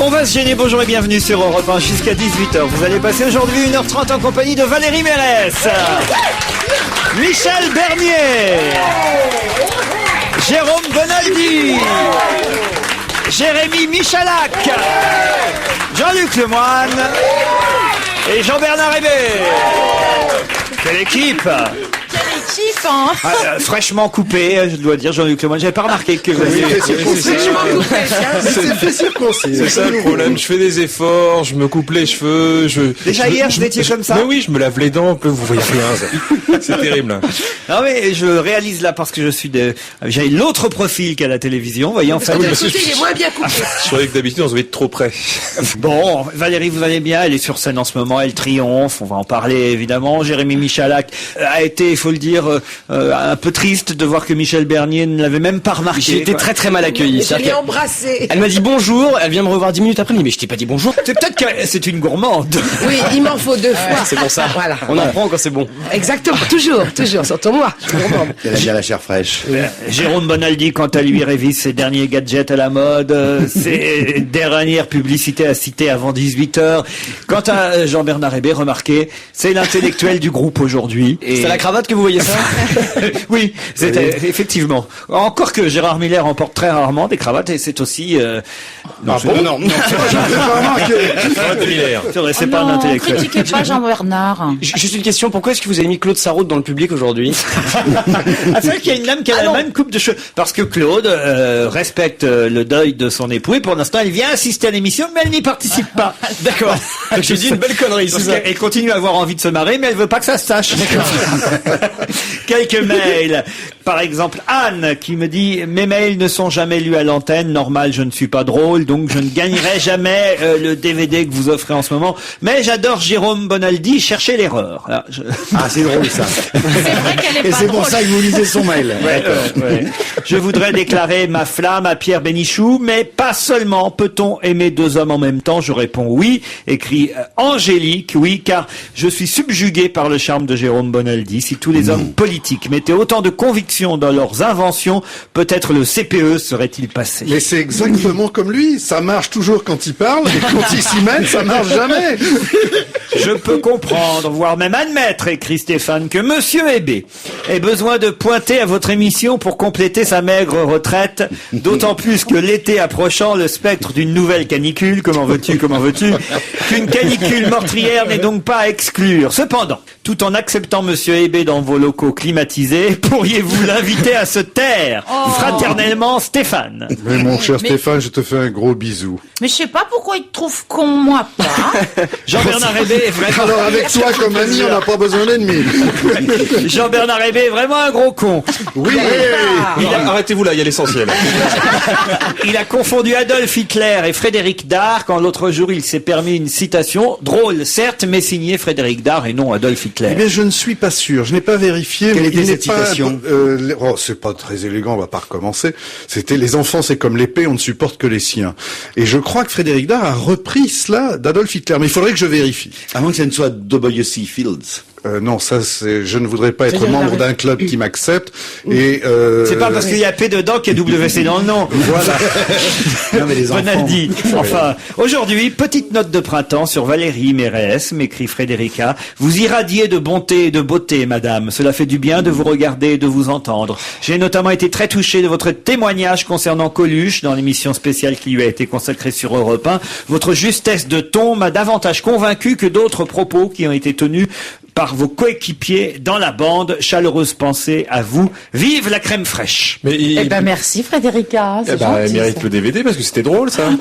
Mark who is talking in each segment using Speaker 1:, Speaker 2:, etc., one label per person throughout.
Speaker 1: On va se gêner, bonjour et bienvenue sur Europe 1 jusqu'à 18h. Vous allez passer aujourd'hui 1h30 en compagnie de Valérie Mérès, Michel Bernier, Jérôme Bonaldi, Jérémy Michalak, Jean-Luc Lemoine et Jean-Bernard Hébé. Quelle équipe! Fraîchement coupé, je dois dire, Jean-Luc Lemoine. J'avais pas remarqué que vous aviez
Speaker 2: C'est ça le problème. Je fais des efforts, je me coupe les cheveux.
Speaker 1: Déjà hier, vous étiez comme ça?
Speaker 2: Mais oui, je me lave les dents. Vous voyez rien. C'est terrible.
Speaker 1: Non mais je réalise là parce que j'ai l'autre profil qu'à la télévision. Voyez, en fait.
Speaker 3: Il est moins bien coupé.
Speaker 2: Je croyais que d'habitude on se voyait de trop près.
Speaker 1: Bon, Valérie, vous allez bien? Elle est sur scène en ce moment. Elle triomphe. On va en parler évidemment. Jérémy Michalak a été, il faut le dire, un peu triste de voir que Michel Bernier ne l'avait même pas remarqué.
Speaker 4: J'ai été très très mal accueilli.
Speaker 3: Je l'ai embrassé.
Speaker 4: Elle m'a dit bonjour, elle vient me revoir 10 minutes après, mais je t'ai pas dit bonjour.
Speaker 1: C'est peut-être que c'est une gourmande.
Speaker 3: Oui, il m'en faut 2 fois.
Speaker 4: C'est pour ça.
Speaker 3: Voilà.
Speaker 4: On apprend quand c'est bon.
Speaker 3: Exactement, toujours, surtout moi.
Speaker 5: Elle a bien la chair fraîche.
Speaker 1: Jérôme Bonaldi, quant à lui, révise ses derniers gadgets à la mode, ses dernières publicités à citer avant 18h. Quant à Jean-Bernard Hébé, remarquez, c'est l'intellectuel du groupe aujourd'hui.
Speaker 4: C'est à la cravate que vous voyez ça?
Speaker 1: Oui, c'était effectivement. Encore que Gérard Miller en porte très rarement des cravates et c'est aussi...
Speaker 5: Non, c'est
Speaker 1: vrai, c'est pas un intellectuel.
Speaker 6: Critiquez pas Jean-Bernard.
Speaker 4: Juste une question, pourquoi est-ce que vous avez mis Claude Sarraute dans le public aujourd'hui?
Speaker 1: C'est vrai qu'il y a une dame qui a la même coupe de cheveux. Parce que Claude respecte le deuil de son époux et pour l'instant elle vient assister à l'émission mais elle n'y participe pas.
Speaker 4: D'accord. Je dis une belle connerie, c'est ça.
Speaker 1: Elle continue à avoir envie de se marrer mais elle veut pas que ça se sache. Quelques mails. Par exemple, Anne qui me dit « Mes mails ne sont jamais lus à l'antenne. Normal, je ne suis pas drôle, donc je ne gagnerai jamais le DVD que vous offrez en ce moment. Mais j'adore Jérôme Bonaldi, cherchez l'erreur. »
Speaker 5: Ah, c'est drôle ça.
Speaker 6: C'est vrai qu'elle est
Speaker 5: Et
Speaker 6: pas
Speaker 5: c'est
Speaker 6: drôle.
Speaker 5: pour ça que vous lisez son mail.
Speaker 1: Ouais. Je voudrais déclarer ma flamme à Pierre Bénichou, mais pas seulement. Peut-on aimer 2 hommes en même temps? Je réponds oui. Écrit Angélique, oui, car je suis subjugué par le charme de Jérôme Bonaldi. Si tous les hommes politiques mettaient autant de conviction dans leurs inventions, peut-être le CPE serait-il passé.
Speaker 7: Mais c'est exactement comme lui, ça marche toujours quand il parle, et quand il s'y mène, ça marche jamais.
Speaker 1: Je peux comprendre, voire même admettre, écrit Stéphane, que Monsieur Hébé ait besoin de pointer à votre émission pour compléter sa maigre retraite, d'autant plus que l'été approchant, le spectre d'une nouvelle canicule, comment veux-tu, qu'une canicule meurtrière n'est donc pas à exclure. Cependant, tout en acceptant Monsieur Hébé dans vos locaux climatisés, pourriez-vous l'inviter à se taire? Fraternellement, Stéphane.
Speaker 7: Mais mon cher Stéphane, je te fais un gros bisou.
Speaker 6: Mais je sais pas pourquoi il te trouve con, moi pas.
Speaker 1: Jean-Bernard Hébé est vraiment...
Speaker 7: Alors avec toi comme ami, on n'a pas besoin d'ennemis.
Speaker 1: Jean-Bernard Hébé est vraiment un gros con.
Speaker 7: Oui.
Speaker 2: Arrêtez-vous là, il y a l'essentiel.
Speaker 1: Il a confondu Adolf Hitler et Frédéric Dard quand l'autre jour il s'est permis une citation drôle certes mais signée Frédéric Dard et non Adolf Hitler.
Speaker 7: Mais je ne suis pas sûr, je n'ai pas vérifié.
Speaker 5: Quelle
Speaker 7: mais
Speaker 5: était
Speaker 7: il
Speaker 5: cette
Speaker 7: n'est pas,
Speaker 5: citation
Speaker 7: c'est pas très élégant, on va pas recommencer. C'était les enfants c'est comme l'épée, on ne supporte que les siens. Et je crois que Frédéric Dard a repris cela d'Adolf Hitler, mais il faudrait que je vérifie.
Speaker 5: À moins que ça ne soit W.C. Fields.
Speaker 7: Non, ça c'est, je ne voudrais pas être membre d'un club qui m'accepte. Et
Speaker 1: C'est pas parce qu'il y a P dedans qu'il y a WC dans le nom.
Speaker 7: voilà.
Speaker 5: Non, mais les enfants.
Speaker 1: Bonaldi. Enfin, aujourd'hui, petite note de printemps sur Valérie Mérès, m'écrit Frédérica. Vous irradiez de bonté et de beauté, madame. Cela fait du bien de vous regarder et de vous entendre. J'ai notamment été très touché de votre témoignage concernant Coluche dans l'émission spéciale qui lui a été consacrée sur Europe 1. Votre justesse de ton m'a davantage convaincu que d'autres propos qui ont été tenus par vos coéquipiers dans la bande. Chaleureuse pensée à vous. Vive la crème fraîche.
Speaker 2: Mais
Speaker 6: Eh ben merci Frédérica, c'est
Speaker 2: elle
Speaker 6: gentil.
Speaker 2: mérite le DVD parce que c'était drôle ça.
Speaker 5: Mais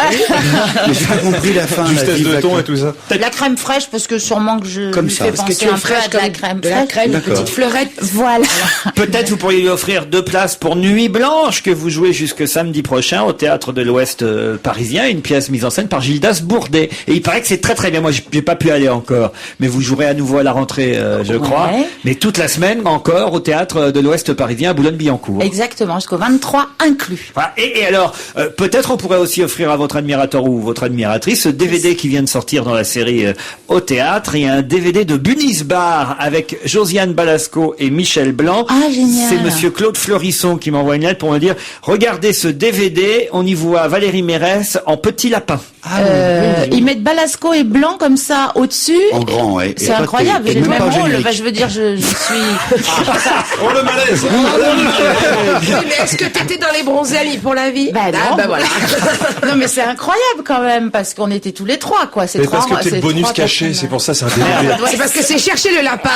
Speaker 5: j'ai pas compris la fin.
Speaker 2: Justesse de ton et tout ça.
Speaker 6: La crème fraîche parce que sûrement que je
Speaker 5: Comme
Speaker 6: lui
Speaker 5: ça,
Speaker 6: fais
Speaker 5: parce
Speaker 3: que
Speaker 6: penser
Speaker 3: tu es
Speaker 6: un peu
Speaker 3: fraîche
Speaker 6: à de la
Speaker 3: comme
Speaker 6: crème
Speaker 3: de la
Speaker 6: fraîche.
Speaker 3: crème,
Speaker 5: D'accord.
Speaker 3: petite fleurette.
Speaker 6: Voilà.
Speaker 1: Peut-être vous pourriez lui offrir 2 places pour Nuit Blanche que vous jouez jusque samedi prochain au Théâtre de l'Ouest parisien, une pièce mise en scène par Gildas Bourdet. Et il paraît que c'est très très bien. Moi j'ai pas pu aller encore, mais vous jouerez à nouveau à la rentrée, je crois. Mais toute la semaine encore au Théâtre de l'Ouest parisien à Boulogne-Billancourt.
Speaker 6: Exactement, jusqu'au 23 inclus.
Speaker 1: Voilà. Et alors, peut-être on pourrait aussi offrir à votre admirateur ou votre admiratrice ce DVD qui vient de sortir dans la série au théâtre. Il y a un DVD de Bunis Bar avec Josiane Balasco et Michel Blanc.
Speaker 6: Ah, génial.
Speaker 1: C'est monsieur Claude Fleurisson qui m'envoie une lettre pour me dire « Regardez ce DVD, on y voit Valérie Mérès en petit lapin ».
Speaker 6: Ils mettent Balasco et Blanc comme ça au-dessus.
Speaker 5: En grand, ouais.
Speaker 6: C'est incroyable.
Speaker 5: Et
Speaker 6: J'ai le
Speaker 5: même
Speaker 6: même
Speaker 5: pas au
Speaker 6: rôle.
Speaker 5: générique.
Speaker 6: Bah, je veux dire, je suis.
Speaker 2: Oh le malaise.
Speaker 3: Oui, mais est-ce que t'étais dans les bronzés amis pour la vie?
Speaker 6: Bah non.
Speaker 3: Bah voilà.
Speaker 6: Non, mais c'est incroyable quand même parce qu'on était tous les trois, quoi. C'est
Speaker 2: Mais
Speaker 6: trois.
Speaker 2: parce que t'es le
Speaker 6: c'est
Speaker 2: bonus
Speaker 6: trois
Speaker 2: caché,
Speaker 6: personnes.
Speaker 2: c'est pour ça, c'est un DVD.
Speaker 3: C'est parce que c'est chercher le lapin.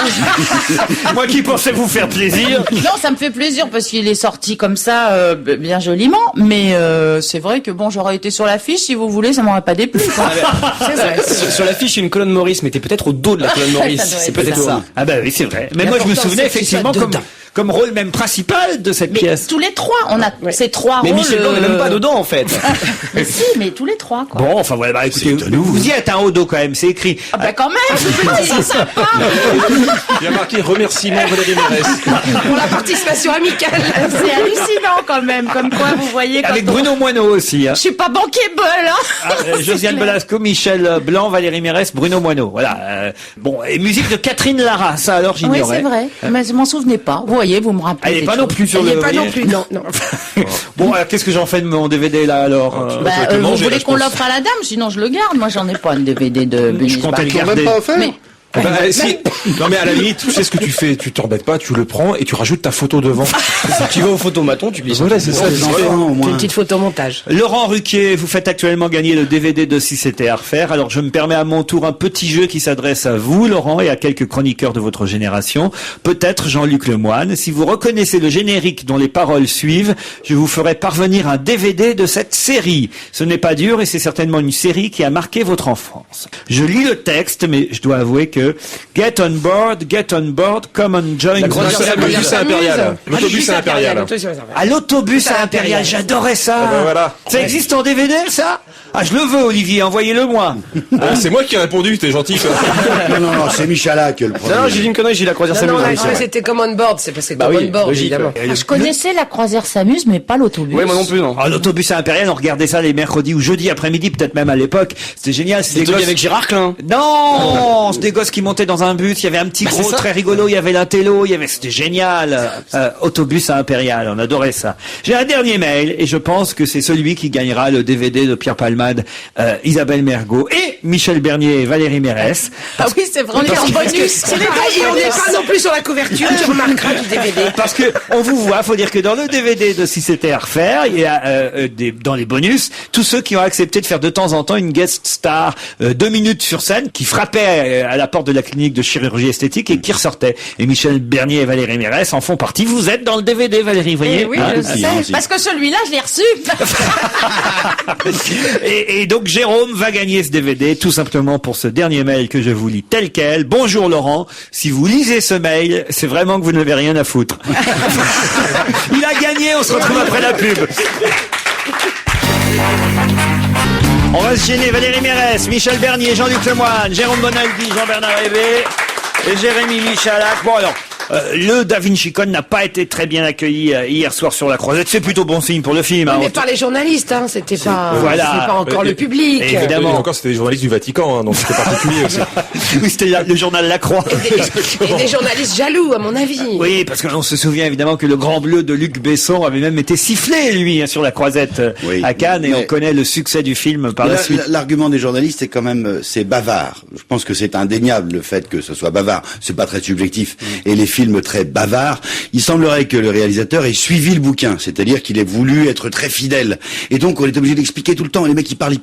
Speaker 1: Moi qui pensais vous faire plaisir.
Speaker 6: Non, ça me fait plaisir parce qu'il est sorti comme ça, bien joliment. Mais c'est vrai que bon, j'aurais été sur l'affiche si vous voulez, ça m'aurait pas déplu. Quoi.
Speaker 3: C'est vrai.
Speaker 4: Sur l'affiche, une colonne Maurice, mais t'es peut-être au dos de la colonne Maurice.
Speaker 6: Ça doit
Speaker 4: C'est
Speaker 6: être
Speaker 4: peut-être
Speaker 6: ça.
Speaker 4: ça.
Speaker 1: Ah bah oui, c'est vrai. Mais moi je me
Speaker 3: L'important,
Speaker 1: souvenais
Speaker 3: c'est que tu sois
Speaker 1: effectivement
Speaker 3: dedans.
Speaker 1: comme rôle même principal de cette
Speaker 6: Mais
Speaker 1: pièce.
Speaker 6: tous les trois, on a ces trois
Speaker 4: Mais
Speaker 6: rôles.
Speaker 4: Michel Blanc n'est même pas dedans, en fait.
Speaker 6: Mais si, mais tous les trois, quoi.
Speaker 1: Bon, enfin voilà, bah, écoutez,
Speaker 5: étonnant.
Speaker 1: vous y êtes un haut dos quand même, c'est écrit.
Speaker 6: Ah bah quand même, c'est sympa.
Speaker 2: Il y a marqué remerciement Valérie Mérès.
Speaker 3: Pour la participation amicale.
Speaker 6: C'est hallucinant quand même, comme quoi vous voyez quand
Speaker 1: Avec
Speaker 6: on-
Speaker 1: Bruno Moineau aussi. Hein.
Speaker 6: Je suis pas bankable, hein.
Speaker 1: Josiane
Speaker 6: clair.
Speaker 1: Belasco, Michel Blanc, Valérie Mérès, Bruno Moineau. Voilà. Bon, et musique de Catherine Lara, ça alors
Speaker 6: Oui,
Speaker 1: j'ignorais.
Speaker 6: c'est vrai. Mais je m'en souvenais pas. Vous voyez, vous me rappelez.
Speaker 1: Elle est
Speaker 6: des
Speaker 1: pas non
Speaker 6: choses.
Speaker 1: plus sur
Speaker 3: Il
Speaker 1: le.
Speaker 3: n'est pas
Speaker 1: vous
Speaker 3: non
Speaker 1: voyez.
Speaker 3: plus, non, non.
Speaker 1: Bon, alors qu'est-ce que j'en fais de mon DVD là alors
Speaker 6: Bah,
Speaker 2: Je vais te
Speaker 6: vous
Speaker 2: manger, là,
Speaker 6: voulez
Speaker 2: je
Speaker 6: qu'on
Speaker 2: pense.
Speaker 6: l'offre à la dame, sinon je le garde. Moi, j'en ai pas un DVD de Bunny
Speaker 1: Je comptais le
Speaker 7: Ils l'ont
Speaker 1: garder.
Speaker 7: même pas offert.
Speaker 6: Mais
Speaker 2: Bah, si. Non mais à la limite, tu sais ce que tu fais, tu t'embêtes pas, tu le prends et tu rajoutes ta photo devant.
Speaker 4: Tu vas au photomaton, tu glisses.
Speaker 2: Voilà, c'est ça.
Speaker 5: Les enfants, au
Speaker 3: Une
Speaker 5: moins.
Speaker 3: petite photo montage.
Speaker 1: Laurent Ruquier, vous faites actuellement gagner le DVD de Si c'était à refaire. Alors je me permets à mon tour un petit jeu qui s'adresse à vous, Laurent, et à quelques chroniqueurs de votre génération. Peut-être Jean-Luc Lemoyne. Si vous reconnaissez le générique dont les paroles suivent, je vous ferai parvenir un DVD de cette série. Ce n'est pas dur et c'est certainement une série qui a marqué votre enfance. Je lis le texte, mais je dois avouer que get on board, come on join.
Speaker 4: La
Speaker 1: the-
Speaker 4: croisière
Speaker 2: L'autobus impérial. L'autobus impérial.
Speaker 1: À l'autobus
Speaker 3: Ça,
Speaker 1: impérial,
Speaker 3: impérial.
Speaker 1: j'adorais ça.
Speaker 2: Ah ben voilà.
Speaker 1: Ça existe en DVD, ça? Ah, je le veux, Olivier, envoyez-le-moi.
Speaker 2: C'est moi qui ai répondu, t'es gentil. Quoi.
Speaker 5: Non, c'est Michalak le
Speaker 4: Non,
Speaker 5: premier.
Speaker 4: non, j'ai dit une connerie, j'ai dit la croisière
Speaker 3: Non, non,
Speaker 4: s'amuse.
Speaker 3: on a
Speaker 4: Oui,
Speaker 3: cru
Speaker 4: c'est
Speaker 3: que
Speaker 4: vrai.
Speaker 3: c'était comme on board, c'est parce que
Speaker 4: Bah
Speaker 3: comme
Speaker 4: oui,
Speaker 3: on board,
Speaker 4: logique,
Speaker 3: évidemment.
Speaker 4: ouais.
Speaker 6: je connaissais la croisière s'amuse, mais pas l'autobus.
Speaker 4: Oui, moi non plus, non.
Speaker 1: Ah, l'autobus impérial, on regardait ça les mercredis ou jeudis après-midi, peut-être même à l'époque. C'était génial.
Speaker 4: C'est des trucs avec Gérard Klein.
Speaker 1: Non, c'est des gosses qui montaient dans un bus. Il y avait un petit gros
Speaker 4: c'est ça.
Speaker 1: très rigolo. Il y avait l'intello. C'était génial. Autobus impérial. On adorait ça. J'ai un dernier mail et je pense que c'est celui qui gagnera le DVD de Pierre Palmade, Isabelle Mergo et Michel Bernier et Valérie Mérès.
Speaker 6: Ah oui, c'est vrai, on est en bonus. C'est les
Speaker 3: Ah, et on n'est pas non plus sur la couverture, tu remarqueras du DVD.
Speaker 1: Parce que on vous voit, faut dire que dans le DVD de Si c'était à refaire, il y a dans les bonus tous ceux qui ont accepté de faire de temps en temps une guest star 2 minutes sur scène, qui frappait à la porte de la clinique de chirurgie esthétique et qui ressortait. Et Michel Bernier et Valérie Mérès en font partie. Vous êtes dans le DVD, Valérie, vous voyez.
Speaker 6: Eh oui,
Speaker 1: Hein
Speaker 6: je
Speaker 5: aussi,
Speaker 6: sais.
Speaker 5: hein, aussi.
Speaker 6: Parce que celui-là, je l'ai reçu.
Speaker 1: et donc Jérôme va gagner ce DVD tout simplement pour ce dernier mail que je vous lis tel quel. Bonjour Laurent, si vous lisez ce mail, c'est vraiment que vous n'avez rien à foutre. Il a gagné, on se retrouve après la pub. On va se gêner. Valérie Mérès, Michel Bernier, Jean-Luc Lemoyne, Jérôme Bonaldi, Jean-Bernard Hébé et Jérémy Michalak. Bon alors, le Da Vinci Code n'a pas été très bien accueilli hier soir sur la Croisette. C'est plutôt bon signe pour le film. Hein.
Speaker 3: Mais par les journalistes, hein, c'était pas,
Speaker 1: Voilà.
Speaker 3: c'était pas encore le public.
Speaker 1: Et évidemment.
Speaker 2: Et encore, c'était des journalistes du Vatican, hein, donc c'était particulier aussi.
Speaker 1: Oui, c'était le journal La Croix.
Speaker 3: Et des journalistes jaloux, à mon avis.
Speaker 1: Oui, parce qu'on se souvient évidemment que le Grand Bleu de Luc Besson avait même été sifflé, lui, hein, sur la Croisette
Speaker 5: Oui.
Speaker 1: à Cannes, et
Speaker 5: Mais-
Speaker 1: on connaît le succès du film par la suite.
Speaker 5: L'argument des journalistes, c'est quand même, c'est bavard. Je pense que c'est indéniable le fait que ce soit bavard. C'est pas très subjectif. Et les films très bavards, il semblerait que le réalisateur ait suivi le bouquin. C'est-à-dire qu'il ait voulu être très fidèle. Et donc, on est obligé d'expliquer tout le temps. Les mecs, ils parlent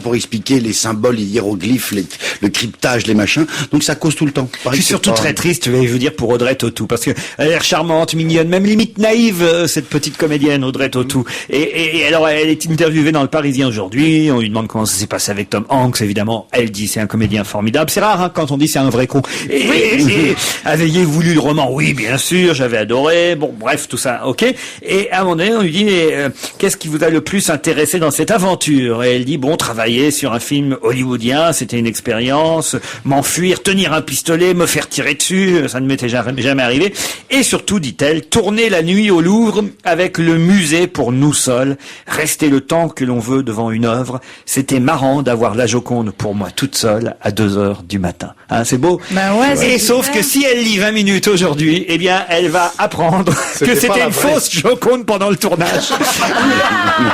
Speaker 5: pour expliquer les symboles, les hiéroglyphes, le cryptage, les machins. Donc, ça cause tout le temps.
Speaker 1: Je
Speaker 5: Pareil
Speaker 1: suis
Speaker 5: que
Speaker 1: surtout
Speaker 5: c'est pas-
Speaker 1: très triste, je veux dire, pour Audrey Tautou, parce que elle a l'air charmante, mignonne, même limite naïve, cette petite comédienne, Audrey Tautou. Et alors, elle est interviewée dans Le Parisien aujourd'hui, on lui demande comment ça s'est passé avec Tom Hanks, évidemment. Elle dit, c'est un comédien formidable. C'est rare, hein, quand on dit c'est un vrai con. Et avez-vous voulu le roman? Oui, bien sûr, j'avais adoré. Bon, bref, tout ça, ok. Et à un moment donné, on lui dit, mais, qu'est-ce qui vous a le plus intéressé dans cette aventure? Et elle dit, bon, travailler sur un film hollywoodien, c'était une expérience, m'enfuir, tenir un pistolet, me faire tirer dessus, ça ne m'était jamais arrivé. Et surtout, dit-elle, tourner la nuit au Louvre avec le musée pour nous seuls, rester le temps que l'on veut devant une œuvre. C'était marrant d'avoir la Joconde pour moi toute seule à 2 heures du matin. Hein, c'est beau?
Speaker 6: Ben ouais, c'est
Speaker 1: Et sauf
Speaker 6: super.
Speaker 1: que si elle lit 20 minutes aujourd'hui, aujourd'hui, eh bien, elle va apprendre que
Speaker 7: pas
Speaker 1: c'était
Speaker 7: la
Speaker 1: une
Speaker 7: vraie.
Speaker 1: fausse Joconde pendant le tournage.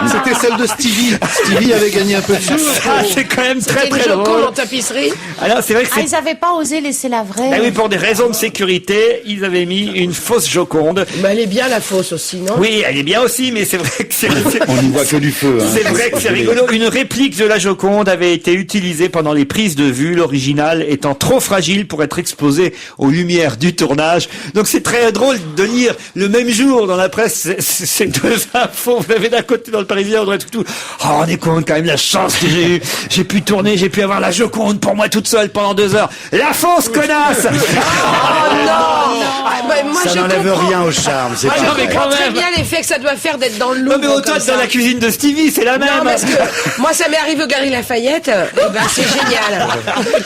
Speaker 7: C'était celle de Stevie. Stevie avait gagné un peu de sous.
Speaker 1: Ça, c'est quand même très
Speaker 3: C'était une
Speaker 1: très
Speaker 3: Joconde
Speaker 1: drôle.
Speaker 3: en tapisserie.
Speaker 1: Alors, c'est vrai que
Speaker 6: Ah,
Speaker 1: c'est...
Speaker 6: ils avaient pas osé laisser la vraie.
Speaker 1: Bah oui, pour des raisons de sécurité, ils avaient mis une fausse Joconde.
Speaker 3: Mais elle est bien la fausse aussi, non?
Speaker 1: Oui, elle est bien aussi, mais c'est vrai que c'est...
Speaker 5: On n'y voit que du feu. Hein.
Speaker 1: C'est vrai que c'est rigolo. Une réplique de la Joconde avait été utilisée pendant les prises de vue, l'original étant trop fragile pour être exposé aux lumières du tournage. Donc c'est très drôle de lire le même jour dans la presse ces deux infos. Vous avez d'un côté dans le Parisien Audrey Tautou. Oh, on est compte quand même la chance que j'ai eue. J'ai pu tourner, j'ai pu avoir la Joconde pour moi toute seule pendant 2 heures. La fausse connasse.
Speaker 3: Oh non! Ah, bah, moi,
Speaker 5: Ça
Speaker 3: je
Speaker 5: n'enlève
Speaker 3: comprends.
Speaker 5: rien au charme. C'est
Speaker 3: Moi,
Speaker 5: pas
Speaker 3: je
Speaker 5: vrai.
Speaker 1: mais quand
Speaker 3: comprends très
Speaker 1: même.
Speaker 3: bien l'effet que ça doit faire d'être dans le loup.
Speaker 1: Non mais autant
Speaker 3: comme
Speaker 1: être dans
Speaker 3: ça.
Speaker 1: la cuisine de Stevie, c'est la même.
Speaker 3: Non, parce que moi, ça m'est arrivé au Galerie Lafayette. Et ben, c'est génial.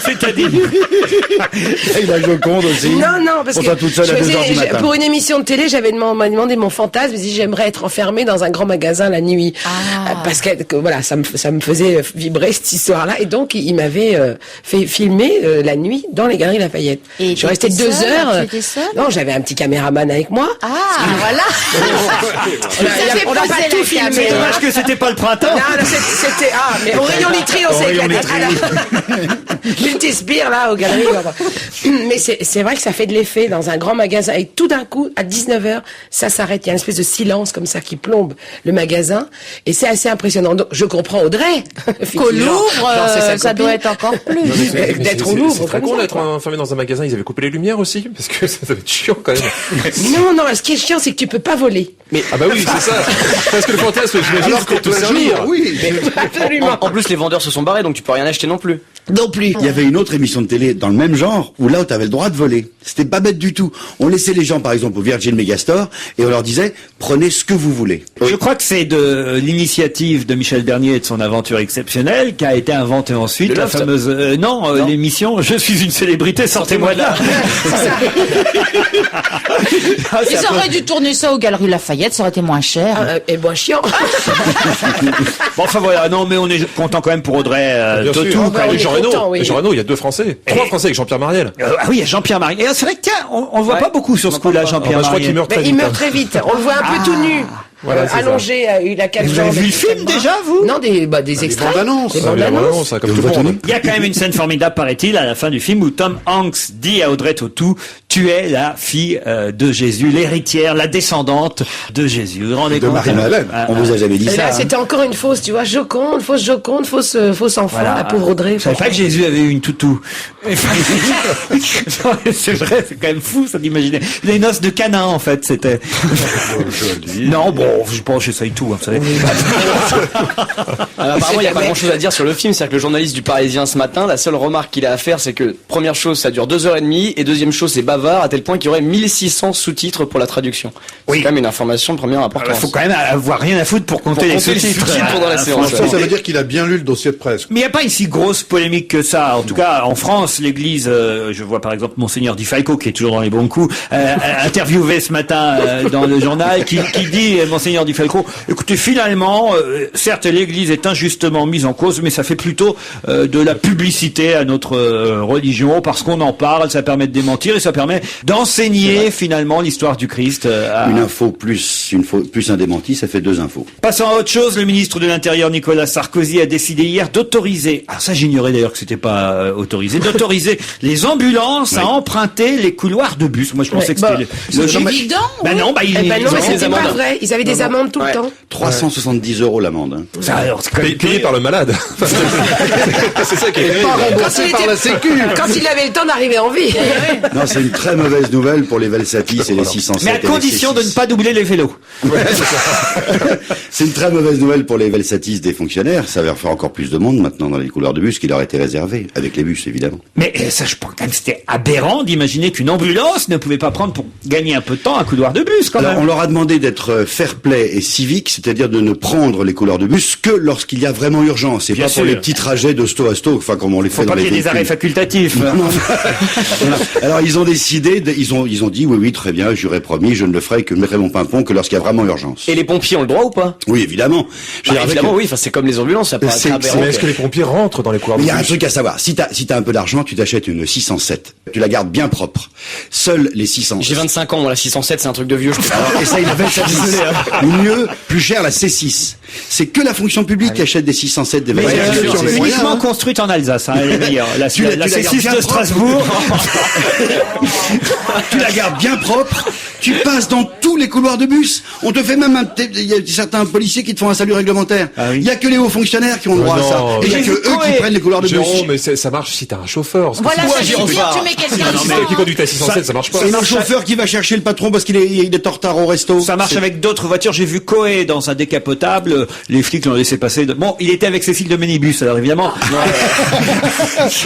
Speaker 1: C'est-à-dire.
Speaker 5: Et la Joconde aussi.
Speaker 3: Non, parce
Speaker 5: Pour
Speaker 3: que
Speaker 5: toi toute seule à 2 heures du matin.
Speaker 3: pour une émission de télé, on m'a demandé mon fantasme. J'ai dit, j'aimerais être enfermée dans un grand magasin la nuit. Parce que voilà, ça me faisait vibrer cette histoire-là. Et donc, il m'avait fait filmer la nuit dans les Galeries Lafayette.
Speaker 6: Et
Speaker 3: je suis restée
Speaker 6: t'étais
Speaker 3: 2
Speaker 6: seule?
Speaker 3: heures.
Speaker 6: Tu étais seule?
Speaker 3: Non, j'avais un petit caméraman avec moi.
Speaker 6: Ah, voilà.
Speaker 3: On n'a pas
Speaker 6: posé
Speaker 3: tout
Speaker 6: la
Speaker 3: filmé.
Speaker 6: caméra.
Speaker 1: Dommage que c'était pas le printemps.
Speaker 3: Non, là, c'était mais au rayon littré, on s'est éclaté. Multispire là aux galeries. Mais c'est vrai que ça fait de l'effet dans un grand magasin et tout d'un coup à 19h, ça s'arrête, il y a une espèce de silence comme ça qui plombe le magasin et c'est assez impressionnant. Donc je comprends Audrey.
Speaker 6: Qu'au Louvre,
Speaker 3: Genre, c'est sa
Speaker 6: ça
Speaker 3: copine.
Speaker 6: doit être encore plus.
Speaker 3: D'être au Louvre.
Speaker 2: C'est très
Speaker 3: comme
Speaker 2: con
Speaker 3: ça,
Speaker 2: d'être
Speaker 3: quoi.
Speaker 2: enfermé dans un magasin. Ils avaient coupé les lumières aussi, parce que ça doit être chiant quand même.
Speaker 3: Non, ce qui est chiant, c'est que tu peux pas voler.
Speaker 2: Ah bah oui, c'est ça. Parce que le fantasme, j'imagine,
Speaker 7: Alors
Speaker 2: c'était
Speaker 7: qu'en
Speaker 2: de te
Speaker 7: plein
Speaker 2: servir.
Speaker 7: jour, oui.
Speaker 3: Absolument.
Speaker 4: En plus, les vendeurs se sont barrés, donc tu peux rien acheter non plus.
Speaker 3: Non plus.
Speaker 5: Il y avait une autre émission de télé dans le même genre où là, tu avais le droit de voler. C'était pas bête du tout. On laissait les gens, par exemple, au Virgin Megastore et on leur disait, prenez ce que vous voulez.
Speaker 1: Je crois que c'est de l'initiative de Michel Bernier et de son aventure exceptionnelle qu'a été inventée ensuite
Speaker 4: Le
Speaker 1: la
Speaker 4: Loft.
Speaker 1: fameuse l'émission Je suis une célébrité, sortez-moi de là. Ah, c'est
Speaker 6: Ils
Speaker 1: un peu-
Speaker 6: auraient dû tourner ça aux Galeries Lafayette, ça aurait été moins cher.
Speaker 3: Et bon, chiant.
Speaker 1: Bon, enfin voilà, non mais on est content quand même pour Audrey
Speaker 2: Bien
Speaker 1: Tautou.
Speaker 2: sûr.
Speaker 3: bah, on
Speaker 2: Et
Speaker 3: est
Speaker 2: Jean
Speaker 3: content,
Speaker 2: Reno.
Speaker 3: oui.
Speaker 2: Et Jean Reno, il y a 2 Français. 3 Français avec Jean-Pierre Mariel.
Speaker 1: Ah oui, il y a Jean-Pierre Mariel. Et c'est vrai que tiens, on le voit
Speaker 4: Ouais.
Speaker 1: pas beaucoup sur ce coup-là, Jean-Pierre
Speaker 2: Je crois qu'il
Speaker 1: Mariel.
Speaker 2: meurt très
Speaker 3: Mais
Speaker 2: vite.
Speaker 3: il meurt très vite. On le voit un peu tout nu.
Speaker 2: Voilà, c'est ça.
Speaker 3: allongé, il a 4
Speaker 1: Vous
Speaker 3: jambes.
Speaker 1: avez vu le film déjà, vous
Speaker 3: Non, des extraits.
Speaker 7: bandes-annonces.
Speaker 3: Des
Speaker 2: Ah,
Speaker 3: bandes
Speaker 2: mais
Speaker 3: annonces.
Speaker 2: vraiment, ça, comme
Speaker 5: Et
Speaker 2: tout
Speaker 5: on
Speaker 2: le
Speaker 5: voit
Speaker 2: monde.
Speaker 1: Il y a quand même une scène formidable, paraît-il, à la fin du film où Tom Hanks dit à Audrey Tautou, tu es la fille de Jésus, l'héritière, la descendante de Jésus. Vous vous rendez
Speaker 7: De
Speaker 1: compte
Speaker 7: Marie-Madeleine.
Speaker 5: On vous a jamais dit
Speaker 3: Et
Speaker 5: ça.
Speaker 3: là,
Speaker 5: hein.
Speaker 3: c'était encore une fausse, tu vois, Joconde, fausse enfant,
Speaker 1: Voilà.
Speaker 3: la pauvre Audrey.
Speaker 1: Je savais pas que Jésus avait eu une toutou. C'est vrai, c'est quand même fou, ça d'imaginer. Les noces de Cana, en fait, c'était. Non, bon, je pense, j'essaye tout, hein, vous savez.
Speaker 4: Apparemment, il n'y a pas grand-chose à dire sur le film. C'est-à-dire que le journaliste du Parisien ce matin, la seule remarque qu'il a à faire, c'est que première chose, ça dure 2h30, et deuxième chose, c'est bavard, à tel point qu'il y aurait 1600 sous-titres pour la traduction.
Speaker 1: Oui.
Speaker 4: C'est quand même une information de première
Speaker 1: Il
Speaker 4: importance.
Speaker 1: faut quand même avoir rien à foutre pour compter les
Speaker 4: compter les
Speaker 1: sous-titres.
Speaker 4: sous-titres pendant la séance.
Speaker 7: Ça veut dire qu'il a bien lu le dossier de presse.
Speaker 1: Mais il n'y a pas une si grosse polémique que ça. En tout cas, en France, l'Église, je vois par exemple Monseigneur Di Falco, qui est toujours dans les bons coups, interviewé ce matin dans le journal, qui dit, Monseigneur Di Falco, écoutez, finalement, certes, l'Église est injustement mise en cause, mais ça fait plutôt de la publicité à notre religion, parce qu'on en parle, ça permet de démentir et ça permet d'enseigner finalement l'histoire du Christ.
Speaker 5: Une info plus un démenti, ça fait 2 infos.
Speaker 1: Passons à autre chose, le ministre de l'Intérieur Nicolas Sarkozy a décidé hier d'autoriser, alors ça j'ignorais d'ailleurs que c'était pas autorisé, d'autoriser les ambulances à emprunter les couloirs de bus. Moi je pensais que c'était
Speaker 6: c'est évident,
Speaker 1: Ben
Speaker 6: oui.
Speaker 1: non, bah
Speaker 3: Eh ben non,
Speaker 1: ils
Speaker 3: mais
Speaker 1: ont-
Speaker 3: c'était
Speaker 4: amendes.
Speaker 3: pas vrai. Ils avaient des amendes tout le
Speaker 4: Ouais.
Speaker 3: temps.
Speaker 5: 370 € l'amende. Hein.
Speaker 1: Ça, alors, c'est quand même
Speaker 2: Payé par le malade. C'est ça qui est terrible.
Speaker 7: Remboursé par la Sécu.
Speaker 3: Quand il avait le temps d'arriver en vie.
Speaker 5: Non, c'est une très mauvaise nouvelle pour les Velsatis et les 607.
Speaker 1: mais à
Speaker 5: et les
Speaker 1: condition de ne
Speaker 5: C6.
Speaker 1: pas doubler les vélos.
Speaker 5: C'est une très mauvaise nouvelle pour les Velsatis des fonctionnaires. Ça va faire encore plus de monde maintenant dans les couloirs de bus qui leur étaient réservés, avec les bus évidemment.
Speaker 1: Mais ça, je pense quand même que c'était aberrant d'imaginer qu'une ambulance ne pouvait pas prendre pour gagner un peu de temps un couloir de bus quand
Speaker 5: Alors, on
Speaker 1: même.
Speaker 5: leur a demandé d'être fair-play et civique, c'est-à-dire de ne prendre les couloirs de bus que lorsqu'il y a vraiment urgence. C'est
Speaker 1: Bien
Speaker 5: pas pour
Speaker 1: sûr.
Speaker 5: les petits trajets de sto à sto, enfin comme on les
Speaker 1: Faut
Speaker 5: fait
Speaker 1: pas
Speaker 5: dans
Speaker 1: qu'il
Speaker 5: les
Speaker 1: y ait des arrêts
Speaker 5: véhicules.
Speaker 1: facultatifs.
Speaker 5: Voilà. Alors ils ont décidé décidé, ils ont dit oui, très bien, j'aurais promis, je ne le ferai que je mettrai mon pimpon que lorsqu'il y a vraiment urgence.
Speaker 4: Et les pompiers ont le droit ou pas?
Speaker 5: Oui, évidemment. Je veux dire, avec-
Speaker 4: Évidemment, oui. Enfin, c'est comme les ambulances, ça paraît très aberrant.
Speaker 2: Mais est-ce que les pompiers rentrent dans les couloirs
Speaker 5: Mais
Speaker 2: de
Speaker 5: il y a un
Speaker 2: bus?
Speaker 5: truc à savoir. Si t'as un peu d'argent, tu t'achètes une 607. Tu la gardes bien propre. Seuls les 600.
Speaker 4: J'ai 25 ans, moi, la 607, c'est un truc de vieux, je peux pas.
Speaker 5: Alors, essaye la V7. Ou mieux, plus cher, la C6. C'est que la fonction publique qui achète des 607, des
Speaker 1: Mais
Speaker 5: V7.
Speaker 1: uniquement construite en Alsace, hein, elle est meilleure. La
Speaker 5: Tu la
Speaker 1: C6
Speaker 5: gardes bien
Speaker 1: de Strasbourg.
Speaker 5: Tu la gardes bien propre. Tu passes dans tous les couloirs de bus. On te fait même il y a certains policiers qui te font un salut réglementaire.
Speaker 1: Ah oui.
Speaker 5: Il y a que les hauts fonctionnaires qui ont le droit
Speaker 2: non,
Speaker 5: à ça. Et il y a
Speaker 1: j'ai
Speaker 5: que
Speaker 1: vu
Speaker 5: eux qui
Speaker 1: Coé.
Speaker 5: prennent les couloirs de bus.
Speaker 2: Jérôme, mais ça marche si t'as un chauffeur. Parce que
Speaker 6: Voilà,
Speaker 2: si-
Speaker 6: ça
Speaker 4: j'y
Speaker 6: veut dire,
Speaker 4: repars.
Speaker 6: tu mets quelqu'un
Speaker 2: Non, mais qui conduit ta 607, ça marche pas.
Speaker 5: C'est un chauffeur qui va chercher le patron parce qu'il est en retard au resto.
Speaker 1: Ça marche avec d'autres voitures. J'ai vu Coé dans un décapotable. Les flics l'ont laissé passer. Bon, il était avec Cécile de Ménibus, alors évidemment.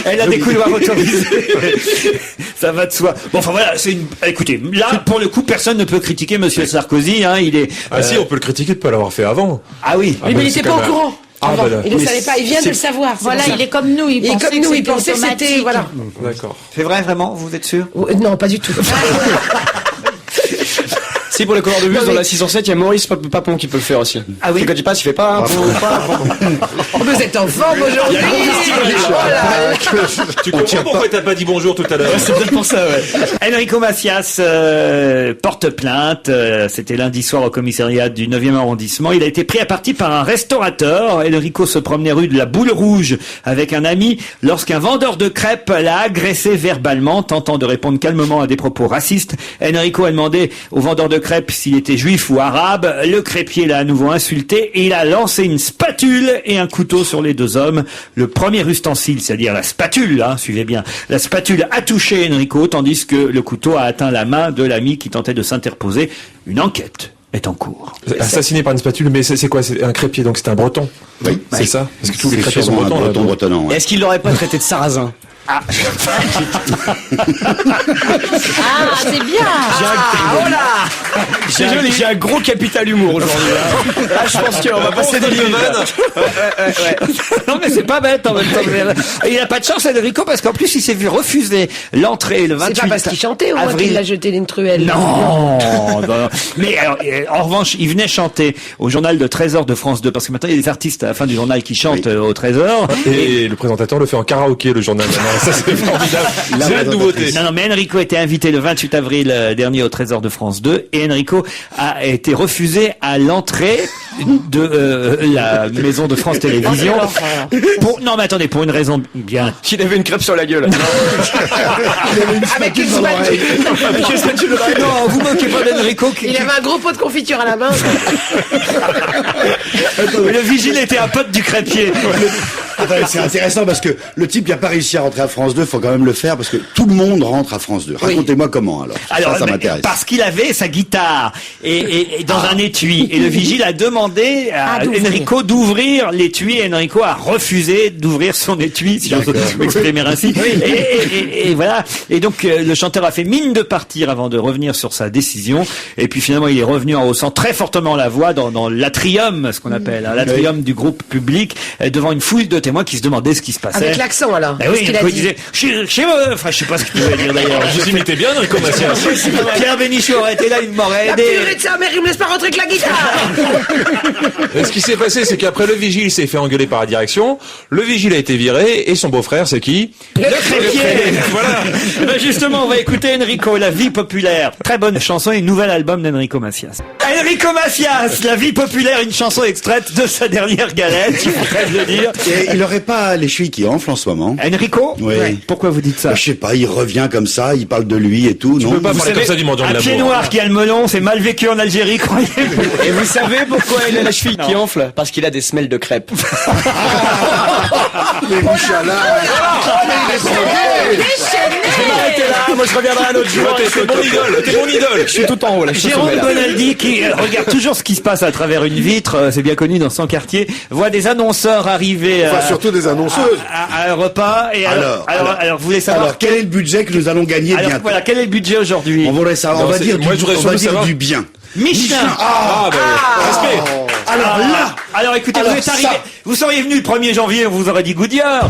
Speaker 1: Elle a des couloirs autorisés. Ça va de soi. Bon, enfin voilà, écoutez, là, pour le coup, personne ne peut critiquer Monsieur Sarkozy, hein. Il est.
Speaker 2: Ah si, on peut le critiquer de pas l'avoir fait avant.
Speaker 1: Ah oui.
Speaker 3: Oui, mais il n'était pas au courant.
Speaker 2: Ah,
Speaker 3: Avant.
Speaker 2: bah là.
Speaker 3: Il ne savait pas, il vient de le savoir. c'est
Speaker 6: Voilà,
Speaker 3: pour ça.
Speaker 6: il est comme nous, il
Speaker 3: Et
Speaker 6: pensait
Speaker 3: comme
Speaker 6: que
Speaker 3: nous, il
Speaker 6: c'était
Speaker 3: pensait que c'était,
Speaker 6: automatique.
Speaker 3: voilà.
Speaker 2: D'accord.
Speaker 1: C'est vrai, vraiment, vous êtes sûr?
Speaker 3: Non, pas du tout.
Speaker 4: Si, pour les couleurs de bus,
Speaker 3: Non, mais-
Speaker 4: dans la 607, il y a Maurice Papon qui peut le faire aussi.
Speaker 1: Ah oui.
Speaker 4: Et quand il passe, il fait pas un pot, pas un pot.
Speaker 3: Vous êtes en forme aujourd'hui.
Speaker 2: Tu comprends pourquoi t'as pas dit bonjour tout à l'heure?
Speaker 4: C'est peut-être pour ça, ouais.
Speaker 1: Enrico Macias porte plainte. C'était lundi soir au commissariat du 9e arrondissement. Il a été pris à partie par un restaurateur. Enrico se promenait rue de la Boule Rouge avec un ami lorsqu'un vendeur de crêpes l'a agressé verbalement, tentant de répondre calmement à des propos racistes. Enrico a demandé au vendeur de crêpes s'il était juif ou arabe. Le crêpier l'a à nouveau insulté et il a lancé une spatule et un couteau sur les deux hommes. Le premier ustensile, c'est-à-dire la spatule, hein, suivez bien, la spatule a touché Enrico, tandis que le couteau a atteint la main de l'ami qui tentait de s'interposer. Une enquête est en cours.
Speaker 2: Assassiné par une spatule, mais c'est quoi? C'est un crépier, donc c'est un breton.
Speaker 5: Oui.
Speaker 2: C'est ça? Parce que tous les
Speaker 5: C'est
Speaker 2: crépiers sont
Speaker 5: sûrement un
Speaker 2: bretons. là,
Speaker 5: breton
Speaker 2: donc.
Speaker 5: bretonnant. ouais.
Speaker 4: Est-ce qu'il l'aurait pas traité de sarrasin?
Speaker 6: Ah, c'est bien.
Speaker 4: J'ai un gros capital humour aujourd'hui. Là, je pense qu'on va passer des limites.
Speaker 1: Non mais c'est pas bête en même temps. Il a pas de chance Enrico parce qu'en plus il s'est vu refuser l'entrée le 28
Speaker 3: C'est pas parce qu'il chantait, au moins
Speaker 1: avril.
Speaker 3: qu'il a jeté une truelle.
Speaker 1: Non, non. Mais alors, en revanche, il venait chanter au journal de Trésor de France 2 parce que maintenant il y a des artistes à la fin du journal qui chantent au Trésor.
Speaker 2: Et le présentateur le fait en karaoké, le journal. Non, ça c'est formidable. C'est la nouveauté.
Speaker 1: Non, mais Enrico était invité le 28 avril dernier au Trésor de France 2 et Enrico a été refusé à l'entrée de la maison de France Télévisions. Non mais attendez, pour une raison bien.
Speaker 4: Il avait une crêpe sur la gueule.
Speaker 3: Avec une spatule.
Speaker 1: Non, vous moquez pas d'Enrico.
Speaker 3: Il avait un gros pot de confiture à la main.
Speaker 1: Le vigile était un pote du crêpier.
Speaker 5: Attendez, c'est intéressant parce que le type qui a pas réussi à rentrer à France 2, faut quand même le faire parce que tout le monde rentre à France 2. Racontez-moi comment alors. Ça
Speaker 1: mais
Speaker 5: m'intéresse.
Speaker 1: parce qu'il avait sa guitare et dans un étui et le vigile a demandé à
Speaker 6: d'ouvrir.
Speaker 1: Enrico d'ouvrir l'étui et Enrico a refusé d'ouvrir son étui, si j'ose m'exprimer ainsi. Et voilà. Et donc le chanteur a fait mine de partir avant de revenir sur sa décision. Et puis finalement il est revenu en haussant très fortement la voix dans l'atrium, ce qu'on appelle l'atrium du groupe public, devant une foule de témoins qui se demandaient ce qui se passait.
Speaker 3: Avec l'accent, alors.
Speaker 1: Ben
Speaker 3: Qu'est-ce
Speaker 1: oui,
Speaker 3: qu'il a
Speaker 1: il
Speaker 3: dit
Speaker 1: disait chez moi. Enfin, je sais pas ce qu'il pouvait dire d'ailleurs.
Speaker 2: Vous imitez bien, Enrico Macias.
Speaker 1: Pierre Bénichou aurait été là, il m'aurait
Speaker 3: La
Speaker 1: aidé.
Speaker 3: purée de sa mère, il me laisse pas rentrer avec la guitare.
Speaker 2: Et ce qui s'est passé, c'est qu'après le vigile s'est fait engueuler par la direction, le vigile a été viré, et son beau-frère, c'est qui?
Speaker 1: Le crépier. Voilà. Ben justement, on va écouter Enrico, La vie populaire. Très bonne chanson et nouvel album d'Enrico Macias. Enrico Macias, La vie populaire, une chanson extraite de sa dernière galette, il faudrait le dire.
Speaker 5: Et il aurait pas les chevilles qui enflent en ce moment.
Speaker 1: Enrico?
Speaker 5: Oui.
Speaker 1: Pourquoi vous dites ça?
Speaker 5: Je sais pas, il revient comme ça, il parle de lui et tout, non?
Speaker 2: peux pas
Speaker 1: Vous
Speaker 2: parler
Speaker 1: savez,
Speaker 2: comme ça du mendiant de
Speaker 1: un
Speaker 2: l'amour.
Speaker 1: pied noir qui a le melon, c'est mal vécu en Algérie, croyez-vous.
Speaker 4: Et vous savez pourquoi il a la cheville qui enfle? Parce qu'il a des semelles de crêpes.
Speaker 5: Mais Michalak.
Speaker 4: Je vais m'arrêter là, moi je reviendrai un autre jour.
Speaker 2: T'es mon idole, t'es mon idole.
Speaker 4: Je suis tout en haut là, je suis au
Speaker 1: Jérôme
Speaker 4: sommet, là.
Speaker 1: Bonaldi, qui regarde toujours ce qui se passe à travers une vitre, c'est bien connu dans son quartier, voit des annonceurs arriver
Speaker 7: Enfin, surtout des annonceuses.
Speaker 1: à un repas. Et alors, vous voulez savoir
Speaker 5: Alors, quel est le budget que nous allons gagner
Speaker 1: alors,
Speaker 5: bientôt?
Speaker 1: voilà, quel est le budget aujourd'hui?
Speaker 5: On voudrait savoir,
Speaker 2: Non,
Speaker 5: on va
Speaker 2: c'est-
Speaker 5: dire
Speaker 2: moi, je voudrais
Speaker 5: on va
Speaker 2: surtout
Speaker 5: dire
Speaker 2: savoir-
Speaker 5: du bien.
Speaker 1: Michelin.
Speaker 2: Ah, bah, respect.
Speaker 5: Alors là,
Speaker 1: Alors écoutez,
Speaker 5: Alors,
Speaker 1: vous êtes arrivé,
Speaker 5: ça.
Speaker 1: vous seriez venu le 1er janvier, on vous aurait dit Goodyear.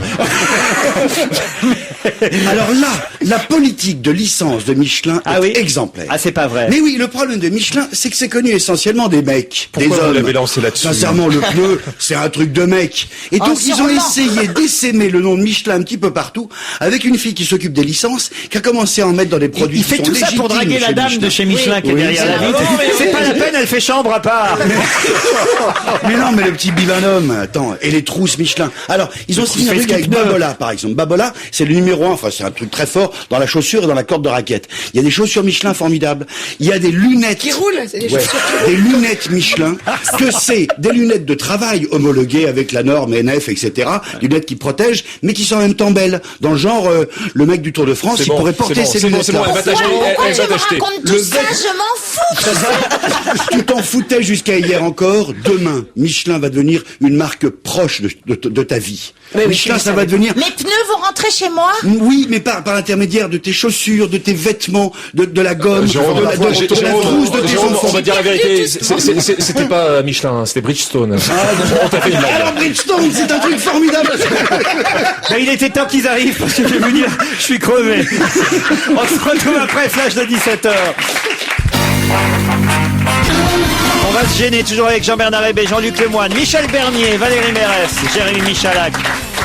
Speaker 5: Alors là, la politique de licence de Michelin
Speaker 1: Ah
Speaker 5: est
Speaker 1: oui
Speaker 5: exemplaire.
Speaker 1: Ah, c'est pas vrai.
Speaker 5: Mais oui, le problème de Michelin, c'est que c'est connu essentiellement des mecs,
Speaker 2: Pourquoi
Speaker 5: des
Speaker 2: vous
Speaker 5: hommes.
Speaker 2: l'avez lancé là-dessus?
Speaker 5: Sincèrement, le pneu, c'est un truc de mec. Et donc, ils ont
Speaker 6: sûrement.
Speaker 5: essayé d'essaimer le nom de Michelin un petit peu partout, avec une fille qui s'occupe des licences, qui a commencé à en mettre dans des produits
Speaker 1: Il
Speaker 5: qui
Speaker 1: fait
Speaker 5: sont
Speaker 1: tout ça pour
Speaker 5: légitimes
Speaker 1: draguer la
Speaker 5: chez
Speaker 1: dame
Speaker 5: Michelin.
Speaker 1: de chez Michelin qui est
Speaker 5: Oui,
Speaker 1: derrière
Speaker 5: c'est
Speaker 1: la
Speaker 5: vrai.
Speaker 1: vitre. C'est pas la peine, elle fait chambre à part.
Speaker 5: Mais non, mais le petit bibanhomme, attends, et les trousses Michelin. Alors, ils ont signé un
Speaker 1: fait
Speaker 5: truc
Speaker 1: ce
Speaker 5: avec
Speaker 1: qu'il peut.
Speaker 5: Babola, par exemple. Babola, c'est le numéro 1, enfin, c'est un truc très fort dans la chaussure et dans la corde de raquette. Il y a des chaussures Michelin formidables. Il y a des lunettes.
Speaker 3: Qui roule, c'est des
Speaker 5: Ouais,
Speaker 3: chaussures.
Speaker 5: des lunettes Michelin, que c'est des lunettes de travail homologuées avec la norme NF, etc. Lunettes qui protègent, mais qui sont en même temps belles. Dans le genre, le mec du Tour de France, il pourrait porter ces
Speaker 2: c'est bon,
Speaker 5: lunettes-là.
Speaker 2: elle va t'acheter,
Speaker 6: Pourquoi
Speaker 2: elle
Speaker 6: tu
Speaker 2: va
Speaker 6: me
Speaker 2: t'acheter.
Speaker 6: racontes tout ça? Je m'en fous.
Speaker 5: Tu t'en foutais jusqu'à hier encore. Demain, Michelin va devenir une marque proche de ta vie.
Speaker 3: Oui, oui,
Speaker 5: Michelin,
Speaker 3: je
Speaker 5: ça
Speaker 3: sais.
Speaker 5: va devenir...
Speaker 6: Mes pneus vont rentrer chez moi?
Speaker 5: Oui, mais par l'intermédiaire de tes chaussures, de tes vêtements, de la gomme,
Speaker 2: Jérôme,
Speaker 5: de la trousse de tes
Speaker 2: Jérôme,
Speaker 5: enfants.
Speaker 2: on va dire la vérité. C'était pas Michelin, c'était Bridgestone. On t'a fait une blague.
Speaker 5: Alors Bridgestone, c'est un truc formidable.
Speaker 1: Ben, il était temps qu'ils arrivent parce que je vais vous dire, je suis crevé. On se retrouve après Flash de 17h. On va se gêner toujours avec Jean-Bernard Hébé, Jean-Luc Lemoyne, Michel Bernier, Valérie Mérès, Jérémy Michalak,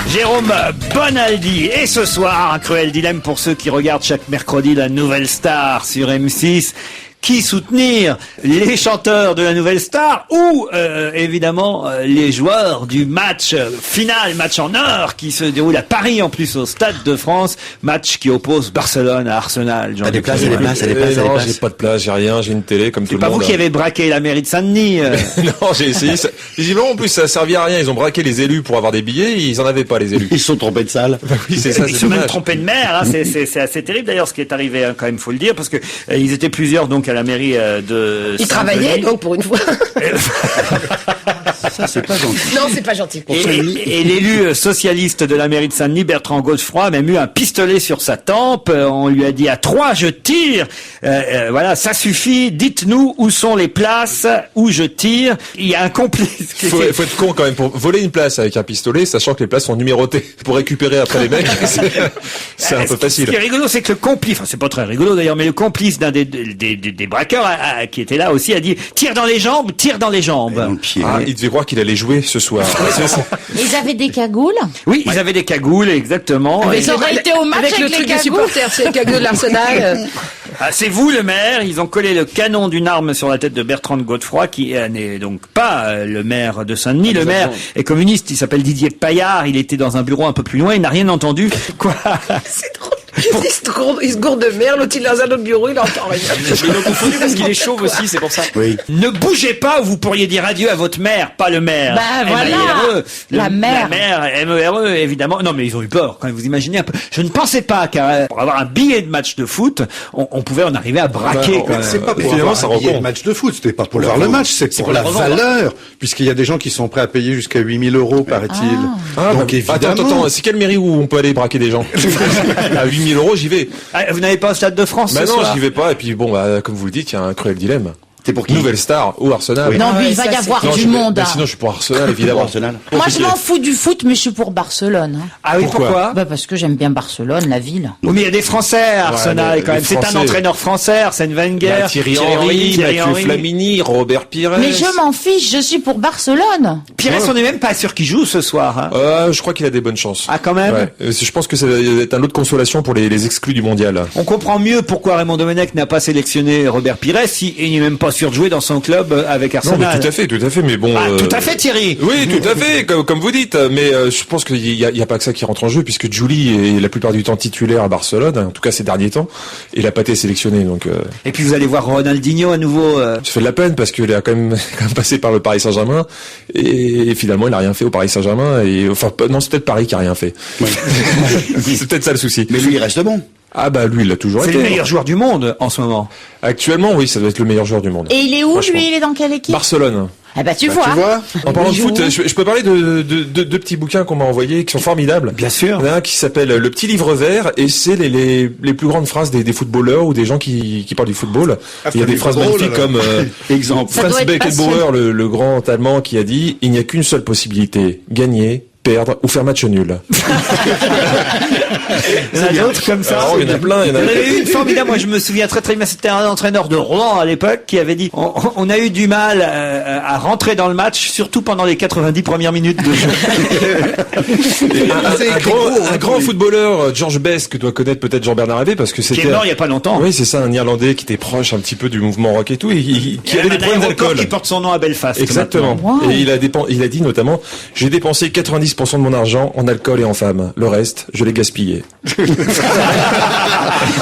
Speaker 1: Jérôme Bonaldi. Et ce soir, un cruel dilemme pour ceux qui regardent chaque mercredi la Nouvelle Star sur M6. Qui soutenir, les chanteurs de la Nouvelle Star ou évidemment les joueurs du match final, match en or qui se déroule à Paris en plus au Stade de France, match qui oppose Barcelone à Arsenal.
Speaker 5: Des places, des places, des places, des
Speaker 2: Non,
Speaker 5: places.
Speaker 2: j'ai pas de place, j'ai rien, j'ai une télé comme tout
Speaker 1: C'est
Speaker 2: le
Speaker 1: pas
Speaker 2: monde.
Speaker 1: vous qui avez braqué la mairie de Saint-Denis.
Speaker 2: Non, j'ai essayé. Visiblement, en plus, ça a servi à rien. Ils ont braqué les élus pour avoir des billets. Ils en avaient pas, les élus.
Speaker 5: Ils se sont trompés de salle.
Speaker 2: Oui, c'est ça,
Speaker 1: Ils
Speaker 2: c'est
Speaker 1: se sont même
Speaker 2: dommage.
Speaker 1: trompés de maire, hein. C'est assez terrible d'ailleurs ce qui est arrivé, hein, quand même, faut le dire, parce que ils étaient plusieurs donc à la mairie de
Speaker 3: Ils
Speaker 1: Saint-Denis.
Speaker 3: travaillaient, donc, pour une fois.
Speaker 5: Ça, c'est pas gentil.
Speaker 3: Non, c'est pas gentil.
Speaker 1: Et l'élu socialiste de la mairie de Saint-Denis, Bertrand Godefroy, a même eu un pistolet sur sa tempe. On lui a dit à 3, je tire. Voilà, ça suffit. Dites-nous où sont les places où je tire. Il y a un complice. qui
Speaker 2: Faut
Speaker 1: était-
Speaker 2: être con quand même pour voler une place avec un pistolet, sachant que les places sont numérotées pour récupérer après les mecs. C'est un peu
Speaker 1: Ce qui
Speaker 2: facile.
Speaker 1: est rigolo, c'est que le complice, enfin c'est pas très rigolo d'ailleurs, mais le complice d'un des braqueurs qui était là aussi a dit tire dans les jambes, tire dans les jambes.
Speaker 5: Dans le pied.
Speaker 2: Ah, il devait croire qu'il allait jouer ce soir.
Speaker 6: Ils avaient des cagoules?
Speaker 1: Oui, ils avaient des cagoules, exactement.
Speaker 6: Mais ils auraient été au match
Speaker 3: avec le
Speaker 6: avec
Speaker 3: truc
Speaker 6: les
Speaker 3: des
Speaker 6: cagoules.
Speaker 3: supporters, c'est le cadeau de l'Arsenal.
Speaker 1: Ah, c'est vous le maire. Ils ont collé le canon d'une arme sur la tête de Bertrand Godefroy, qui n'est donc pas le maire de Saint-Denis. Le maire est communiste. Il s'appelle Didier Paillard. Il était dans un bureau un peu plus loin. Il n'a rien entendu. Quoi?
Speaker 3: C'est drôle. Il se gourde de mer, l'autre il est dans un autre bureau, il entend rien.
Speaker 4: Ils l'ont confondu parce qu'il est chauve aussi, c'est pour ça.
Speaker 5: Oui.
Speaker 1: Ne bougez pas ou vous pourriez dire adieu à votre mère, pas le maire.
Speaker 6: Bah, voilà.
Speaker 1: M-A-I-R-E.
Speaker 6: La mère.
Speaker 1: La mère, M-E-R-E, évidemment. Non, mais ils ont eu peur, quand même, vous imaginez un peu. Je ne pensais pas qu'à pour avoir un billet de match de foot, on pouvait en arriver à braquer,
Speaker 2: Bah,
Speaker 1: quand même.
Speaker 7: C'est pas pour
Speaker 2: Finalement,
Speaker 7: avoir
Speaker 2: ça
Speaker 7: un billet
Speaker 2: rend
Speaker 7: de
Speaker 2: con.
Speaker 7: match de foot, c'était pas pour
Speaker 5: le
Speaker 7: voir le
Speaker 5: revendre.
Speaker 7: match, c'est pour
Speaker 1: pour
Speaker 7: la
Speaker 1: le revendre.
Speaker 7: valeur, puisqu'il y a des gens qui sont prêts à payer jusqu'à 8 000 euros, paraît-il.
Speaker 2: Ah,
Speaker 7: Donc
Speaker 2: bah,
Speaker 7: évidemment,
Speaker 2: attends, c'est quelle mairie où on peut aller braquer des gens? À 8 000 euros, j'y vais.
Speaker 1: Ah, vous n'avez pas au Stade de France
Speaker 2: Bah
Speaker 1: ce
Speaker 2: non,
Speaker 1: soir
Speaker 2: j'y vais pas. Et puis bon, bah, comme vous le dites, il y a un cruel dilemme.
Speaker 5: T'es pour qui?
Speaker 2: Nouvelle Star ou Arsenal.
Speaker 6: Non, mais
Speaker 3: ouais,
Speaker 6: il va
Speaker 3: ça,
Speaker 6: y
Speaker 3: c'est-
Speaker 6: avoir
Speaker 2: Non,
Speaker 6: du
Speaker 2: je-
Speaker 6: monde.
Speaker 2: bah,
Speaker 6: hein.
Speaker 2: sinon, je suis pour Arsenal,
Speaker 5: Pour
Speaker 2: évidemment.
Speaker 5: Arsenal.
Speaker 6: Moi, je m'en fous du foot, mais je suis pour Barcelone. hein.
Speaker 1: Ah oui,
Speaker 2: Pourquoi
Speaker 1: pourquoi?
Speaker 6: Bah, parce que j'aime bien Barcelone, la ville.
Speaker 1: Oui, mais il y a des Français à Arsenal,
Speaker 2: mais
Speaker 1: quand même.
Speaker 2: les
Speaker 1: C'est un
Speaker 2: Français.
Speaker 1: entraîneur français, Arsène Wenger.
Speaker 2: Bah, Thierry Henry, Mathieu Flamini, Robert Pires.
Speaker 6: Mais je m'en fiche, je suis pour Barcelone.
Speaker 1: Pires, on n'est même pas sûr qu'il joue ce soir. Hein.
Speaker 2: Je crois qu'il a des bonnes chances.
Speaker 1: Ah, quand même.
Speaker 2: Ouais. Je pense que c'est un lot de consolation pour les exclus du mondial.
Speaker 1: On comprend mieux pourquoi Raymond Domenech n'a pas sélectionné Robert Pires si il n'est même pas sûr de jouer dans son club avec
Speaker 2: Non,
Speaker 1: Arsenal.
Speaker 2: mais tout à fait, mais bon.
Speaker 1: Ah, tout à fait, Thierry.
Speaker 2: Oui, tout à fait, comme vous dites. Mais je pense qu'il y a pas que ça qui rentre en jeu, puisque Julie est la plupart du temps titulaire à Barcelone, en tout cas ces derniers temps. Et il a pas été sélectionné, donc.
Speaker 1: Et puis vous allez voir Ronaldinho à nouveau.
Speaker 2: Ça fait de la peine parce qu'il a quand même passé par le Paris Saint-Germain et finalement il a rien fait au Paris Saint-Germain et enfin non, c'est peut-être Paris qui a rien fait. C'est peut-être ça le souci.
Speaker 5: Mais lui, il reste bon.
Speaker 2: Ah bah lui, il l'a toujours
Speaker 1: C'est
Speaker 2: été.
Speaker 1: le meilleur joueur du monde en ce moment.
Speaker 2: Actuellement, oui, ça doit être le meilleur joueur du monde.
Speaker 6: Et il est où,
Speaker 2: Franchement.
Speaker 6: lui? Il est dans quelle équipe?
Speaker 2: Barcelone.
Speaker 6: Eh ben, tu
Speaker 7: Bah,
Speaker 6: vois.
Speaker 7: tu vois.
Speaker 2: En parlant de
Speaker 3: Bijou.
Speaker 2: foot, je peux parler de deux petits bouquins qu'on m'a envoyés qui sont formidables.
Speaker 1: Bien sûr.
Speaker 2: Il y en a un qui s'appelle Le Petit Livre Vert et c'est les plus grandes phrases des footballeurs ou des gens qui parlent du football.
Speaker 7: Ah,
Speaker 2: Il y a des phrases
Speaker 7: drôle,
Speaker 2: magnifiques
Speaker 7: alors.
Speaker 2: comme
Speaker 5: Exemple.
Speaker 6: Ça doit
Speaker 2: Franz
Speaker 6: être
Speaker 2: Beckenbauer, le grand Allemand, qui a dit « Il n'y a qu'une seule possibilité, gagner, perdre ou faire match nul. »
Speaker 1: Il y en a d'autres comme ça.
Speaker 2: Alors, il y en a plein, il y en a
Speaker 1: Il y en avait une formidable, moi je me souviens très très bien, c'était un entraîneur de Rouen à l'époque qui avait dit on a eu du mal à rentrer dans le match, surtout pendant les 90 premières minutes de jeu.
Speaker 2: Un grand footballeur, George Best, que doit connaître peut-être Jean-Bernard Hervé, parce que
Speaker 1: Qui
Speaker 2: c'était...
Speaker 1: est mort il y a pas longtemps.
Speaker 2: Oui, c'est ça, un Irlandais qui était proche un petit peu du mouvement rock et tout, et qui
Speaker 1: Il y a
Speaker 2: avait des
Speaker 1: un
Speaker 2: problèmes
Speaker 1: aéroport
Speaker 2: d'alcool.
Speaker 1: qui porte son nom à Belfast.
Speaker 2: Exactement.
Speaker 1: maintenant.
Speaker 6: Wow.
Speaker 2: Et il a dit notamment, j'ai dépensé 90% de mon argent en alcool et en femmes. Le reste, je l'ai gaspillé.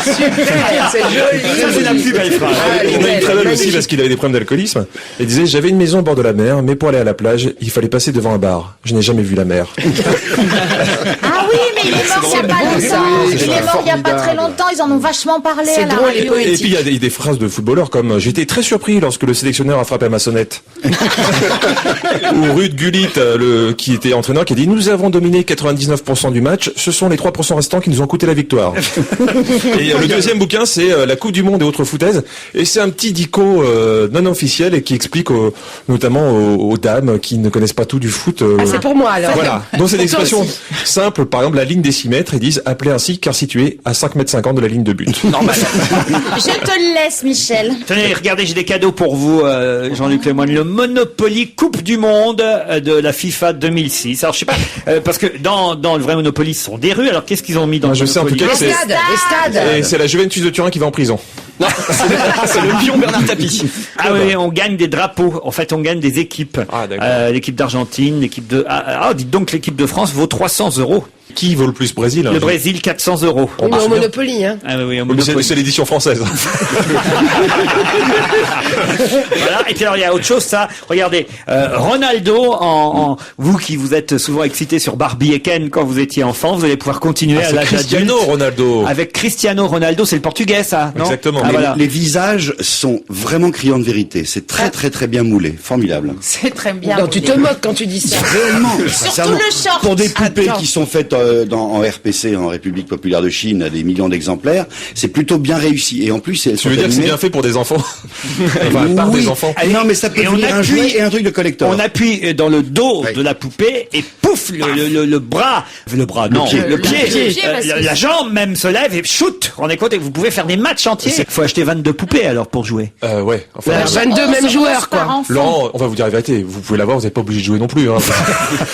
Speaker 3: Super, c'est joli.
Speaker 1: Ça c'est la plus belle phrase.
Speaker 2: Il y en a une très belle aussi parce qu'il avait des problèmes d'alcoolisme. Il disait, j'avais une maison au bord de la mer, mais pour aller à la plage, il fallait passer devant un bar. Je n'ai jamais vu la mer.
Speaker 6: Ah oui, mais il est mort il y a pas
Speaker 3: beau, ça.
Speaker 6: longtemps.
Speaker 7: C'est
Speaker 6: Il est mort il y a pas
Speaker 7: formidable.
Speaker 6: très longtemps. Ils en ont vachement parlé
Speaker 3: C'est
Speaker 6: à la
Speaker 3: drôle et
Speaker 6: radio.
Speaker 2: Et puis il y a des phrases de footballeurs comme j'étais très surpris lorsque le sélectionneur a frappé à ma sonnette. Ou Ruud Gullit, qui était entraîneur, qui a dit nous avons dominé 99% du match, ce sont les 3% restants qui nous ont coûté la victoire. Et le deuxième bouquin c'est la Coupe du Monde et autres foutaises, et c'est un petit dico non officiel et qui explique notamment aux dames qui ne connaissent pas tout du foot.
Speaker 3: Ah, c'est pour moi alors.
Speaker 2: Voilà. Donc c'est des
Speaker 3: Pour toi
Speaker 2: expressions
Speaker 3: aussi.
Speaker 2: simples, par exemple la ligne des 6 mètres, ils disent appelez ainsi car situé à 5,50 m de la ligne de but.
Speaker 1: Normal.
Speaker 6: Je te le laisse, Michel.
Speaker 1: Tenez, regardez, j'ai des cadeaux pour vous, Jean-Luc Lemoyne. Le Monopoly Coupe du Monde de la FIFA 2006. Alors je sais pas, parce que dans le vrai Monopoly, ce sont des rues. Alors qu'est-ce qu'ils ont mis dans
Speaker 2: Moi,
Speaker 1: le
Speaker 2: je sais en tout
Speaker 1: Monopoly
Speaker 2: cas que
Speaker 3: Les
Speaker 2: c'est...
Speaker 3: stades.
Speaker 2: Et c'est la Juventus de Turin qui va en prison.
Speaker 4: Non, c'est le pion Bernard Tapie.
Speaker 1: Ah oui, on gagne des drapeaux. En fait, on gagne des équipes.
Speaker 2: Ah, d'accord.
Speaker 1: L'équipe d'Argentine, l'équipe de... dites donc, l'équipe de France vaut 300 €.
Speaker 2: Qui vaut le plus Brésil hein,
Speaker 1: Le Brésil, 400 €.
Speaker 3: Oui, mais
Speaker 2: marche
Speaker 3: au
Speaker 2: bien.
Speaker 3: Monopoly, hein.
Speaker 1: Ah oui, au
Speaker 2: Mais
Speaker 1: Monopoly.
Speaker 2: c'est l'édition française.
Speaker 1: Voilà. Et puis alors il y a autre chose, ça. Regardez, Ronaldo, vous qui vous êtes souvent excité sur Barbie et Ken quand vous étiez enfant, vous allez pouvoir continuer à
Speaker 2: C'est
Speaker 1: l'âge
Speaker 2: Cristiano
Speaker 1: adulte.
Speaker 2: Ronaldo.
Speaker 1: Avec Cristiano Ronaldo, c'est le portugais, ça, non?
Speaker 2: Exactement.
Speaker 1: Ah,
Speaker 2: Mais
Speaker 1: voilà.
Speaker 5: Les visages sont vraiment criants de vérité. C'est très très très bien moulé. Formidable.
Speaker 6: C'est très bien.
Speaker 3: Non, tu te moques quand tu dis ça.
Speaker 5: Réellement.
Speaker 6: Surtout
Speaker 5: sincèrement.
Speaker 6: le short.
Speaker 5: Pour des poupées
Speaker 3: Attends.
Speaker 5: qui sont faites en RPC, en République Populaire de Chine, à des millions d'exemplaires, c'est plutôt bien réussi. Et en plus, elles
Speaker 2: Tu
Speaker 5: sont
Speaker 2: veux dire que c'est
Speaker 5: animées-
Speaker 2: bien fait pour des enfants Enfin, par
Speaker 5: Oui.
Speaker 2: des enfants.
Speaker 5: Ah, non, mais ça peut
Speaker 1: Et on
Speaker 5: devenir un
Speaker 1: appuie-
Speaker 5: jouet et un truc de collector.
Speaker 1: On appuie dans le dos
Speaker 5: Ouais.
Speaker 1: de la poupée et pouf, le bras, non,
Speaker 5: pied.
Speaker 1: le pied,
Speaker 6: pied, parce que
Speaker 1: la jambe même se lève et shoot. Rendez compte, et vous pouvez faire des matchs entiers. Il faut acheter 22 poupées alors pour jouer.
Speaker 2: Ouais. Enfin,
Speaker 3: Alors, 22 mêmes joueurs, quoi.
Speaker 2: Laurent, on va vous dire la vérité. Vous pouvez l'avoir, vous n'êtes pas obligé de jouer non plus. Hein.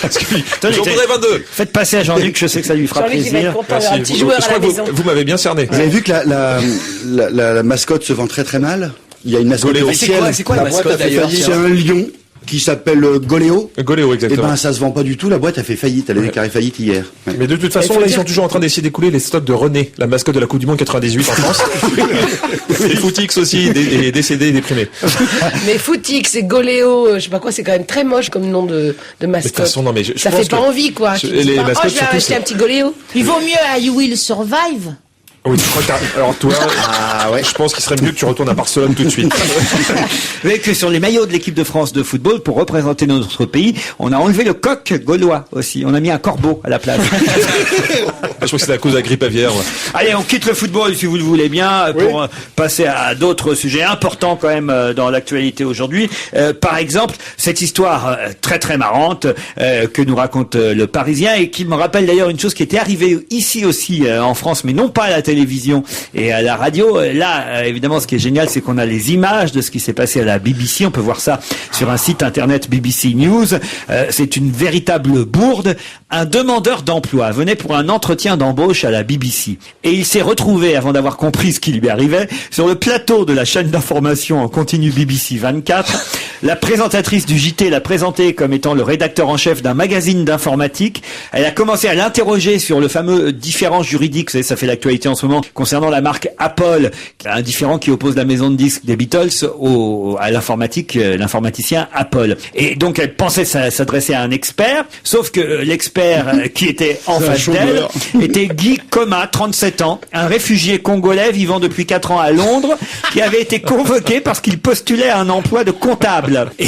Speaker 2: Parce que
Speaker 1: Tenez,
Speaker 2: j'en voudrais 22.
Speaker 1: Faites passer à Jean-Luc, je sais que ça lui fera
Speaker 3: Jean-Luc, il va être
Speaker 1: plaisir.
Speaker 3: content d'avoir un petit joueur
Speaker 2: Je
Speaker 3: à
Speaker 2: crois
Speaker 3: la
Speaker 2: que
Speaker 3: maison.
Speaker 2: vous m'avez bien cerné.
Speaker 5: Vous avez vu que la mascotte se vend très très mal. Il y a une mascotte
Speaker 2: Goléo.
Speaker 5: officielle.
Speaker 4: C'est quoi la
Speaker 5: boîte
Speaker 4: mascotte,
Speaker 5: a fait
Speaker 4: d'ailleurs,
Speaker 5: faillite.
Speaker 4: tiens
Speaker 5: C'est un lion qui s'appelle Goléo.
Speaker 2: Goléo,
Speaker 5: Eh
Speaker 2: exactement.
Speaker 5: ben, ça se vend pas du tout. La boîte a fait faillite. Elle a déclaré faillite hier. Ouais.
Speaker 2: Mais de toute façon,
Speaker 3: faut
Speaker 2: là, ils
Speaker 3: dire
Speaker 2: sont toujours en train d'essayer d'écouler les stocks de René, la mascotte de la Coupe du Monde 98 en France. Et Footix aussi est décédé et déprimé.
Speaker 3: Mais Footix et Goléo, je sais pas quoi, c'est quand même très moche comme nom de
Speaker 2: Mais de toute
Speaker 3: mascotte.
Speaker 2: façon, non, mais je
Speaker 3: Ça
Speaker 2: pense
Speaker 3: fait pas
Speaker 2: que-
Speaker 3: envie, quoi. Tu te dis
Speaker 2: les
Speaker 3: pas,
Speaker 2: mascottes,
Speaker 3: je vais
Speaker 2: surtout,
Speaker 3: acheter
Speaker 2: c'est-
Speaker 3: un petit Goléo.
Speaker 6: Il vaut mieux à You Will Survive.
Speaker 2: Oui, je crois que alors toi, je pense qu'il serait mieux que tu retournes à Barcelone tout de suite.
Speaker 1: Vous savez que sur les maillots de l'équipe de France de football, pour représenter notre pays, on a enlevé le coq gaulois aussi. On a mis un corbeau à la place.
Speaker 2: Je crois que c'est à cause de la grippe aviaire. Ouais.
Speaker 1: Allez, on quitte le football si vous le voulez bien pour passer à d'autres sujets importants quand même dans l'actualité aujourd'hui. Par exemple, cette histoire très très marrante que nous raconte le Parisien et qui me rappelle d'ailleurs une chose qui était arrivée ici aussi en France, mais non pas à la télévision et à la radio. Là, évidemment, ce qui est génial, c'est qu'on a les images de ce qui s'est passé à la BBC. On peut voir ça sur un site internet BBC News. C'est une véritable bourde. Un demandeur d'emploi venait pour un entretien d'embauche à la BBC. Et il s'est retrouvé, avant d'avoir compris ce qui lui arrivait, sur le plateau de la chaîne d'information en continu BBC 24. La présentatrice du JT l'a présenté comme étant le rédacteur en chef d'un magazine d'informatique. Elle a commencé à l'interroger sur le fameux différend juridique, vous savez, ça fait l'actualité en ce moment, concernant la marque Apple, un différend qui oppose la maison de disques des Beatles à l'informatique, l'informaticien Apple. Et donc elle pensait s'adresser à un expert, sauf que l'expert expert qui était en
Speaker 7: C'est un
Speaker 1: face d'elle
Speaker 7: chômeur.
Speaker 1: était Guy Coma, 37 ans, un réfugié congolais vivant depuis 4 ans à Londres, qui avait été convoqué parce qu'il postulait à un emploi de comptable. Et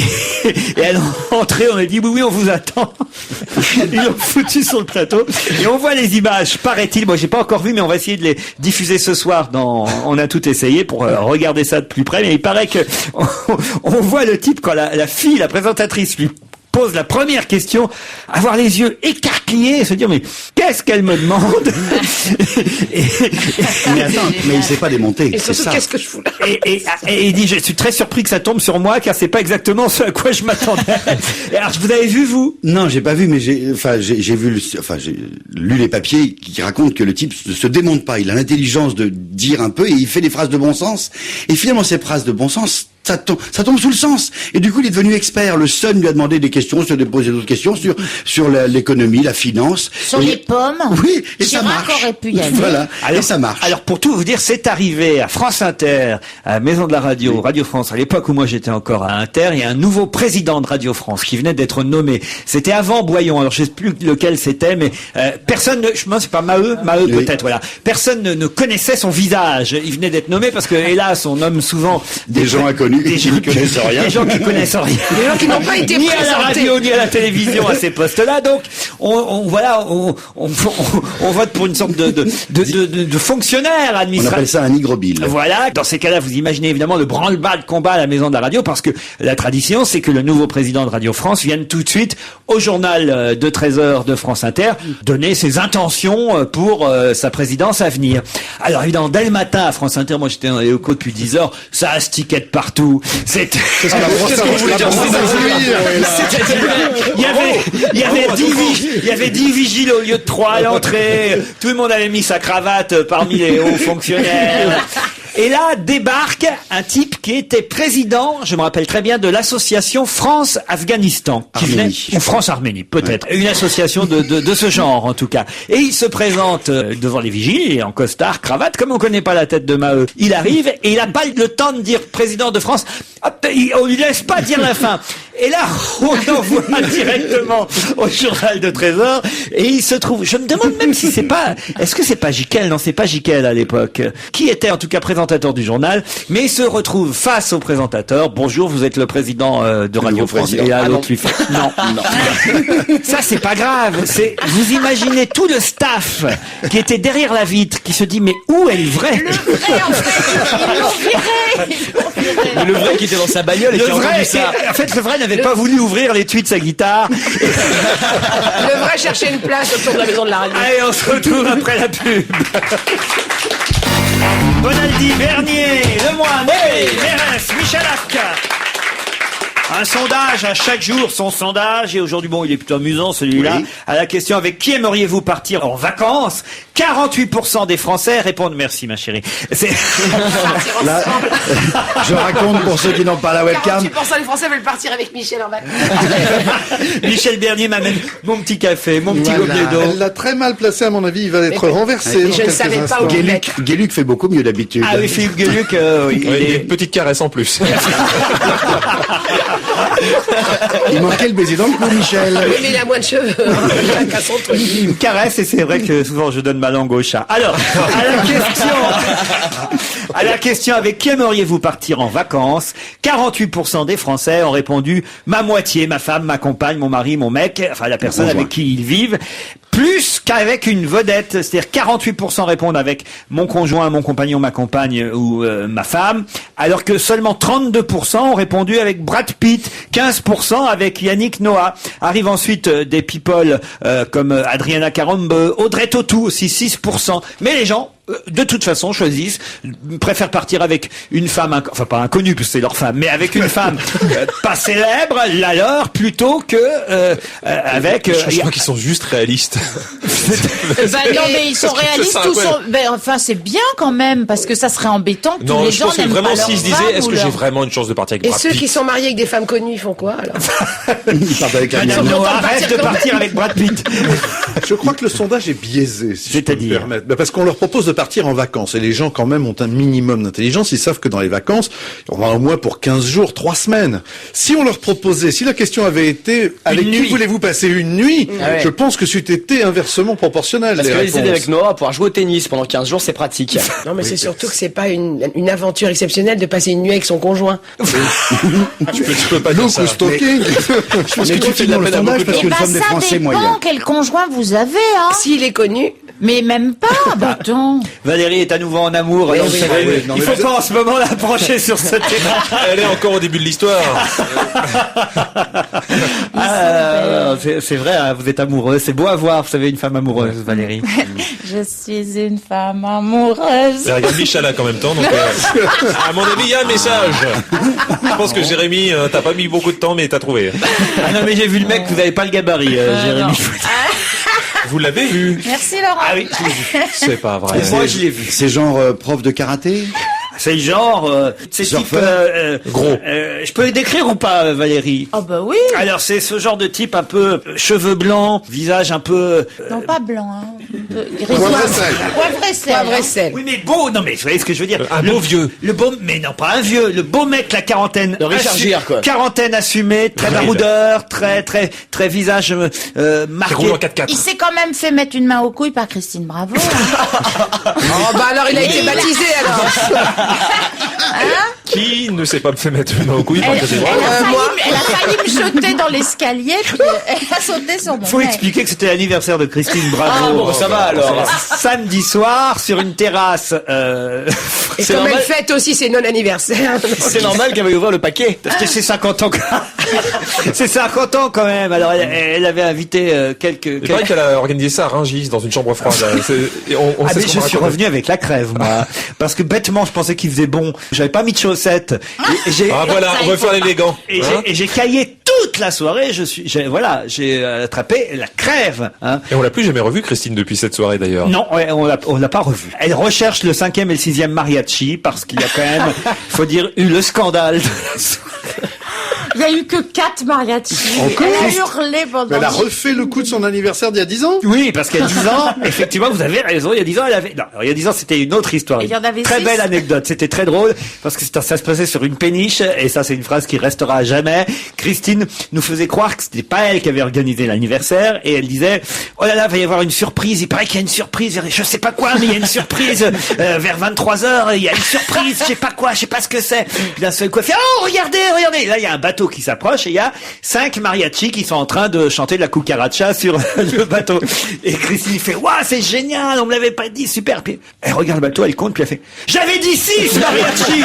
Speaker 1: elle est entrée, on a dit oui, on vous attend. Ils l'ont foutu sur le plateau. Et on voit les images, paraît-il. Moi, j'ai pas encore vu, mais on va essayer de les diffuser ce soir On a tout essayé pour regarder ça de plus près. Mais il paraît que on voit le type quand la fille, la présentatrice, lui pose la première question, avoir les yeux écarquillés et se dire mais qu'est-ce qu'elle me demande
Speaker 5: Mais attends, mais il s'est pas démonté.
Speaker 3: Et
Speaker 5: C'est
Speaker 3: surtout,
Speaker 5: ça.
Speaker 3: qu'est-ce que je fous là?
Speaker 1: et il dit je suis très surpris que ça tombe sur moi car c'est pas exactement ce à quoi je m'attendais. Et alors vous avez vu vous?
Speaker 5: Non, j'ai pas vu, mais j'ai lu les papiers qui racontent que le type se démonte pas. Il a l'intelligence de dire un peu et il fait des phrases de bon sens. Et finalement, ces phrases de bon sens, ça tombe sous le sens. Et du coup, il est devenu expert. Le Sun lui a demandé des questions, se poser d'autres questions sur l'économie, la finance.
Speaker 6: Sur
Speaker 5: Et-
Speaker 6: les pommes.
Speaker 5: Oui, et ça
Speaker 6: Chirac
Speaker 5: marche.
Speaker 6: aurait pu y aller.
Speaker 5: Voilà, et ça marche.
Speaker 1: Alors pour tout vous dire, c'est arrivé à France Inter, à la Maison de la Radio, Radio France, à l'époque où moi j'étais encore à Inter, il y a un nouveau président de Radio France qui venait d'être nommé. C'était avant Boyon, alors je sais plus lequel c'était, mais personne, je pense c'est pas Maheu
Speaker 5: Oui.
Speaker 1: peut-être, voilà. Personne ne connaissait son visage. Il venait d'être nommé parce que hélas, on nomme souvent
Speaker 5: Des gens inconnus qui ne connaissent rien.
Speaker 1: Des gens qui connaissent rien.
Speaker 3: Des gens qui n'ont pas été
Speaker 1: ni à la
Speaker 3: présentés.
Speaker 1: radio ni à la télévision à ces postes-là. Donc on vote pour une sorte de fonctionnaire
Speaker 5: On
Speaker 1: administratif.
Speaker 5: appelle ça un hygrobile.
Speaker 1: Voilà, dans ces cas-là, vous imaginez évidemment le branle-bas de combat à la Maison de la Radio, parce que la tradition, c'est que le nouveau président de Radio France vienne tout de suite au journal de 13h de France Inter donner ses intentions pour sa présidence à venir. Alors évidemment, dès le matin à France Inter, moi j'étais dans les locaux depuis 10 heures, ça astiquait de partout. C'était...
Speaker 7: Qu'est-ce que vous voulez dire?
Speaker 1: Il y avait 10 vigiles au lieu de 3 à l'entrée. Tout le monde avait mis sa cravate parmi les hauts fonctionnaires. Et là débarque un type qui était président, je me rappelle très bien, de l'association France-Afghanistan.
Speaker 5: Arménie.
Speaker 1: Ou France-Arménie, peut-être. Une association de ce genre, en tout cas. Et il se présente devant les vigiles, en costard, cravate, comme on connaît pas la tête de Maheu. Il arrive et il a pas le temps de dire président de France. Hop, on lui laisse pas dire la fin. Et là, on l'envoie directement au journal de 13h et il se trouve, je me demande même si c'est pas, est-ce que c'est pas Jiquel? Non, c'est pas Jiquel à l'époque. Qui était en tout cas présentateur du journal, mais il se retrouve face au présentateur. Bonjour, vous êtes le président de Radio France.
Speaker 5: président.
Speaker 1: Et là,
Speaker 4: Ah
Speaker 1: l'autre lui fait, non. Ça, c'est pas grave. C'est, vous imaginez tout le staff qui était derrière la vitre, qui se dit, mais où est le vrai?
Speaker 6: Le vrai, en fait, ils l'ont viré.
Speaker 4: Mais le vrai qui était dans sa bagnole et
Speaker 1: Le
Speaker 4: qui a entendu
Speaker 1: vrai,
Speaker 4: ça.
Speaker 1: en fait, le vrai n'avait pas voulu ouvrir l'étui de sa guitare.
Speaker 3: Il devrait chercher une place autour de la Maison de la Radio.
Speaker 1: Allez, on se retrouve après la pub. Bonaldi, Bernier, Lemoine, Mérès, Michel Afka. Un sondage à chaque jour, son sondage, et aujourd'hui, bon, il est plutôt amusant celui-là,
Speaker 5: Oui.
Speaker 1: à la question avec qui aimeriez-vous partir en vacances? 48% des Français répondent merci ma chérie. C'est...
Speaker 5: Là, je raconte pour ceux qui n'ont pas la webcam.
Speaker 3: 48% des Français veulent partir avec Michel en vacances.
Speaker 1: Michel Bernier m'amène mon petit café, mon petit
Speaker 7: Voilà.
Speaker 1: gobelet d'eau.
Speaker 7: Elle l'a très mal placé à mon avis. Il va être
Speaker 3: Mais-
Speaker 7: renversé.
Speaker 3: mais
Speaker 7: dans
Speaker 3: je ne
Speaker 7: quelques
Speaker 3: savais pas
Speaker 7: instants.
Speaker 3: où il est.
Speaker 5: Gueluc fait beaucoup mieux d'habitude.
Speaker 1: Ah oui, Philippe Gueluc, oui,
Speaker 2: Ouais,
Speaker 1: il est...
Speaker 2: une petite caresse en plus.
Speaker 5: Il manquait le baiser dans le cou, Michel.
Speaker 3: Oui, mais il a moins de cheveux. Il a qu'à son truc.
Speaker 1: Il me caresse et c'est vrai que souvent je donne ma langue au chat. Alors, à la question avec qui aimeriez-vous partir en vacances? 48% des Français ont répondu ma moitié, ma femme, ma compagne, mon mari, mon mec, enfin la personne
Speaker 5: Conjoint.
Speaker 1: avec qui ils vivent. Plus qu'avec une vedette, c'est-à-dire 48% répondent avec mon conjoint, mon compagnon, ma compagne ou ma femme, alors que seulement 32% ont répondu avec Brad Pitt, 15% avec Yannick Noah. Arrivent ensuite des people comme Adriana Carombe, Audrey Tautou aussi 6%. Mais les gens de toute façon choisissent, préfèrent partir avec une femme, enfin pas inconnue parce que c'est leur femme, mais avec une femme pas célèbre, la leur, plutôt que avec...
Speaker 2: Je crois qu'ils sont juste réalistes.
Speaker 6: Ben non, mais ils sont réalistes
Speaker 2: ça,
Speaker 6: tous.
Speaker 2: ouais.
Speaker 6: Enfin, c'est bien quand même, parce que ça serait embêtant que tous
Speaker 2: Non,
Speaker 6: les
Speaker 2: je
Speaker 6: gens
Speaker 2: pense que
Speaker 6: n'aiment
Speaker 2: vraiment
Speaker 6: pas leur
Speaker 2: s'ils se disaient,
Speaker 6: femme
Speaker 2: est-ce
Speaker 6: ou
Speaker 2: que j'ai
Speaker 6: leur-
Speaker 2: vraiment une chance de partir avec
Speaker 3: Et
Speaker 2: Brad
Speaker 3: ceux
Speaker 2: Pitt
Speaker 3: qui sont mariés avec des femmes connues, ils font quoi alors?
Speaker 5: Ils partent avec un
Speaker 1: Madame
Speaker 3: Ils sont
Speaker 1: Noah
Speaker 3: contents de
Speaker 1: rêve
Speaker 3: partir
Speaker 1: de
Speaker 3: quand
Speaker 1: partir avec Brad Pitt.
Speaker 7: Je crois que le sondage est biaisé, si je peux me
Speaker 1: C'est-à-dire
Speaker 7: permettre. Ben, parce qu'on leur propose de partir en vacances. Et les gens, quand même, ont un minimum d'intelligence. Ils savent que dans les vacances, on va au moins pour 15 jours, 3 semaines. Si on leur proposait, si la question avait été, avec qui voulez-vous passer une nuit? Je pense que c'eût été inversement proportionnel.
Speaker 4: Parce que les aider avec Nora, pouvoir jouer au tennis pendant 15 jours, c'est pratique.
Speaker 3: Non, mais c'est surtout que c'est pas une aventure exceptionnelle de passer une nuit avec son conjoint.
Speaker 2: Tu peux pas dire ça.
Speaker 7: Stalking.
Speaker 5: Je pense que tu fais de la peine à beaucoup de
Speaker 6: Eh ben,
Speaker 5: sommes des
Speaker 6: ça
Speaker 5: Français
Speaker 6: dépend
Speaker 5: moyens.
Speaker 6: quel conjoint vous avez, hein.
Speaker 3: S'il est connu,
Speaker 6: Mais même pas, bah attends.
Speaker 1: Valérie est à nouveau en amour. Alors, c'est vrai, il faut pas en ce moment la brancher sur ce terrain.
Speaker 2: Elle est encore au début de l'histoire.
Speaker 1: C'est vrai, hein, vous êtes amoureuse. C'est beau à voir, vous savez, une femme amoureuse, Valérie.
Speaker 6: Je suis une femme amoureuse.
Speaker 2: Ça regarde Michalak en même temps, donc à mon avis, il y a un message. Je pense que Jérémy, t'as pas mis beaucoup de temps, mais t'as trouvé.
Speaker 1: Ah non, mais j'ai vu le mec, vous avez pas le gabarit, Jérémy.
Speaker 2: Vous l'avez vu?
Speaker 6: Merci Laurent.
Speaker 1: Ah oui, je l'ai vu.
Speaker 2: C'est pas vrai.
Speaker 1: Moi, je l'ai vu.
Speaker 5: C'est genre prof de karaté?
Speaker 1: C'est le genre, c'est type,
Speaker 2: Gros.
Speaker 1: je peux le décrire ou pas, Valérie?
Speaker 6: Oh bah oui.
Speaker 1: Alors, c'est ce genre de type un peu cheveux blancs, visage un peu...
Speaker 6: Non, pas blanc, hein.
Speaker 7: Poivre et sel.
Speaker 6: Poivre et sel.
Speaker 3: poivre et sel.
Speaker 1: Oui, mais beau, non mais vous voyez ce que je veux dire.
Speaker 2: Un beau vieux.
Speaker 1: Le beau, mais non pas un vieux, le beau mec, la quarantaine.
Speaker 4: De Richard Gere, quoi.
Speaker 1: Quarantaine assumée, très baroudeur, très visage
Speaker 2: Qui
Speaker 1: marqué.
Speaker 2: roule en 4x4.
Speaker 6: Il s'est quand même fait mettre une main aux couilles par Christine Bravo.
Speaker 3: Oh, bah alors il a été baptisé alors.
Speaker 2: Qui ne s'est pas fait mettre une main au couille par Christine Bravo?
Speaker 6: Elle a failli me jeter dans l'escalier, puis elle a sauté sur mon
Speaker 1: Faut
Speaker 6: nez.
Speaker 1: expliquer que c'était l'anniversaire de Christine Bravo.
Speaker 4: Ah bon, ça va alors.
Speaker 1: Samedi soir, sur une terrasse.
Speaker 3: Et
Speaker 4: C'est
Speaker 3: comme
Speaker 4: normal.
Speaker 3: elle fête aussi ses non-anniversaires.
Speaker 4: C'est normal qu'elle veuille ouvrir le paquet.
Speaker 1: C'était ses 50 ans. C'est 50 ans quand même. Alors elle avait invité quelques.
Speaker 2: Il paraît qu'elle a organisé ça à Rungis, dans une chambre froide. Et on
Speaker 1: Ah
Speaker 2: sait
Speaker 1: mais
Speaker 2: ce
Speaker 1: je
Speaker 2: qu'on
Speaker 1: suis
Speaker 2: raconte.
Speaker 1: revenu avec la crève moi, parce que bêtement je pensais qu'il faisait bon. J'avais pas mis de chaussettes. Et j'ai
Speaker 2: Ah voilà, on va faire l'élégant.
Speaker 1: et
Speaker 2: Hein
Speaker 1: j'ai caillé toute la soirée. J'ai attrapé la crève. Hein.
Speaker 2: Et on l'a plus jamais revu, Christine, depuis cette soirée d'ailleurs.
Speaker 1: Non, ouais, on l'a pas revu. Elle recherche le 5e et le 6e mariachi parce qu'il y a quand même, faut dire, eu le scandale. De la soirée.
Speaker 6: Il y a eu que 4 mariachis. Elle a hurlé pendant.
Speaker 7: Elle a refait le coup de son anniversaire d'il y a 10 ans.
Speaker 1: Oui, parce qu'il y a 10 ans, effectivement, vous avez raison, il y a 10 ans, elle avait... Non, alors, il y a 10 ans, c'était une autre histoire.
Speaker 6: Et il y en avait
Speaker 1: Très
Speaker 6: 6.
Speaker 1: belle anecdote. C'était très drôle, parce que ça se passait sur une péniche, et ça, c'est une phrase qui restera à jamais. Christine nous faisait croire que c'était pas elle qui avait organisé l'anniversaire, et elle disait, oh là là, va y avoir une surprise, il paraît qu'il y a une surprise, je sais pas quoi, mais il y a une surprise, vers 23h, il y a une surprise, je sais pas quoi, je sais pas ce que c'est. Puis d'un seul coup, elle fait, oh, regardez, et là, il y a un bateau qui s'approche, et il y a 5 mariachis qui sont en train de chanter de la cucaracha sur le bateau. Et Christine fait, waouh, c'est génial, on me l'avait pas dit, super. Puis elle regarde le bateau, elle compte, puis elle fait, j'avais dit 6 mariachis.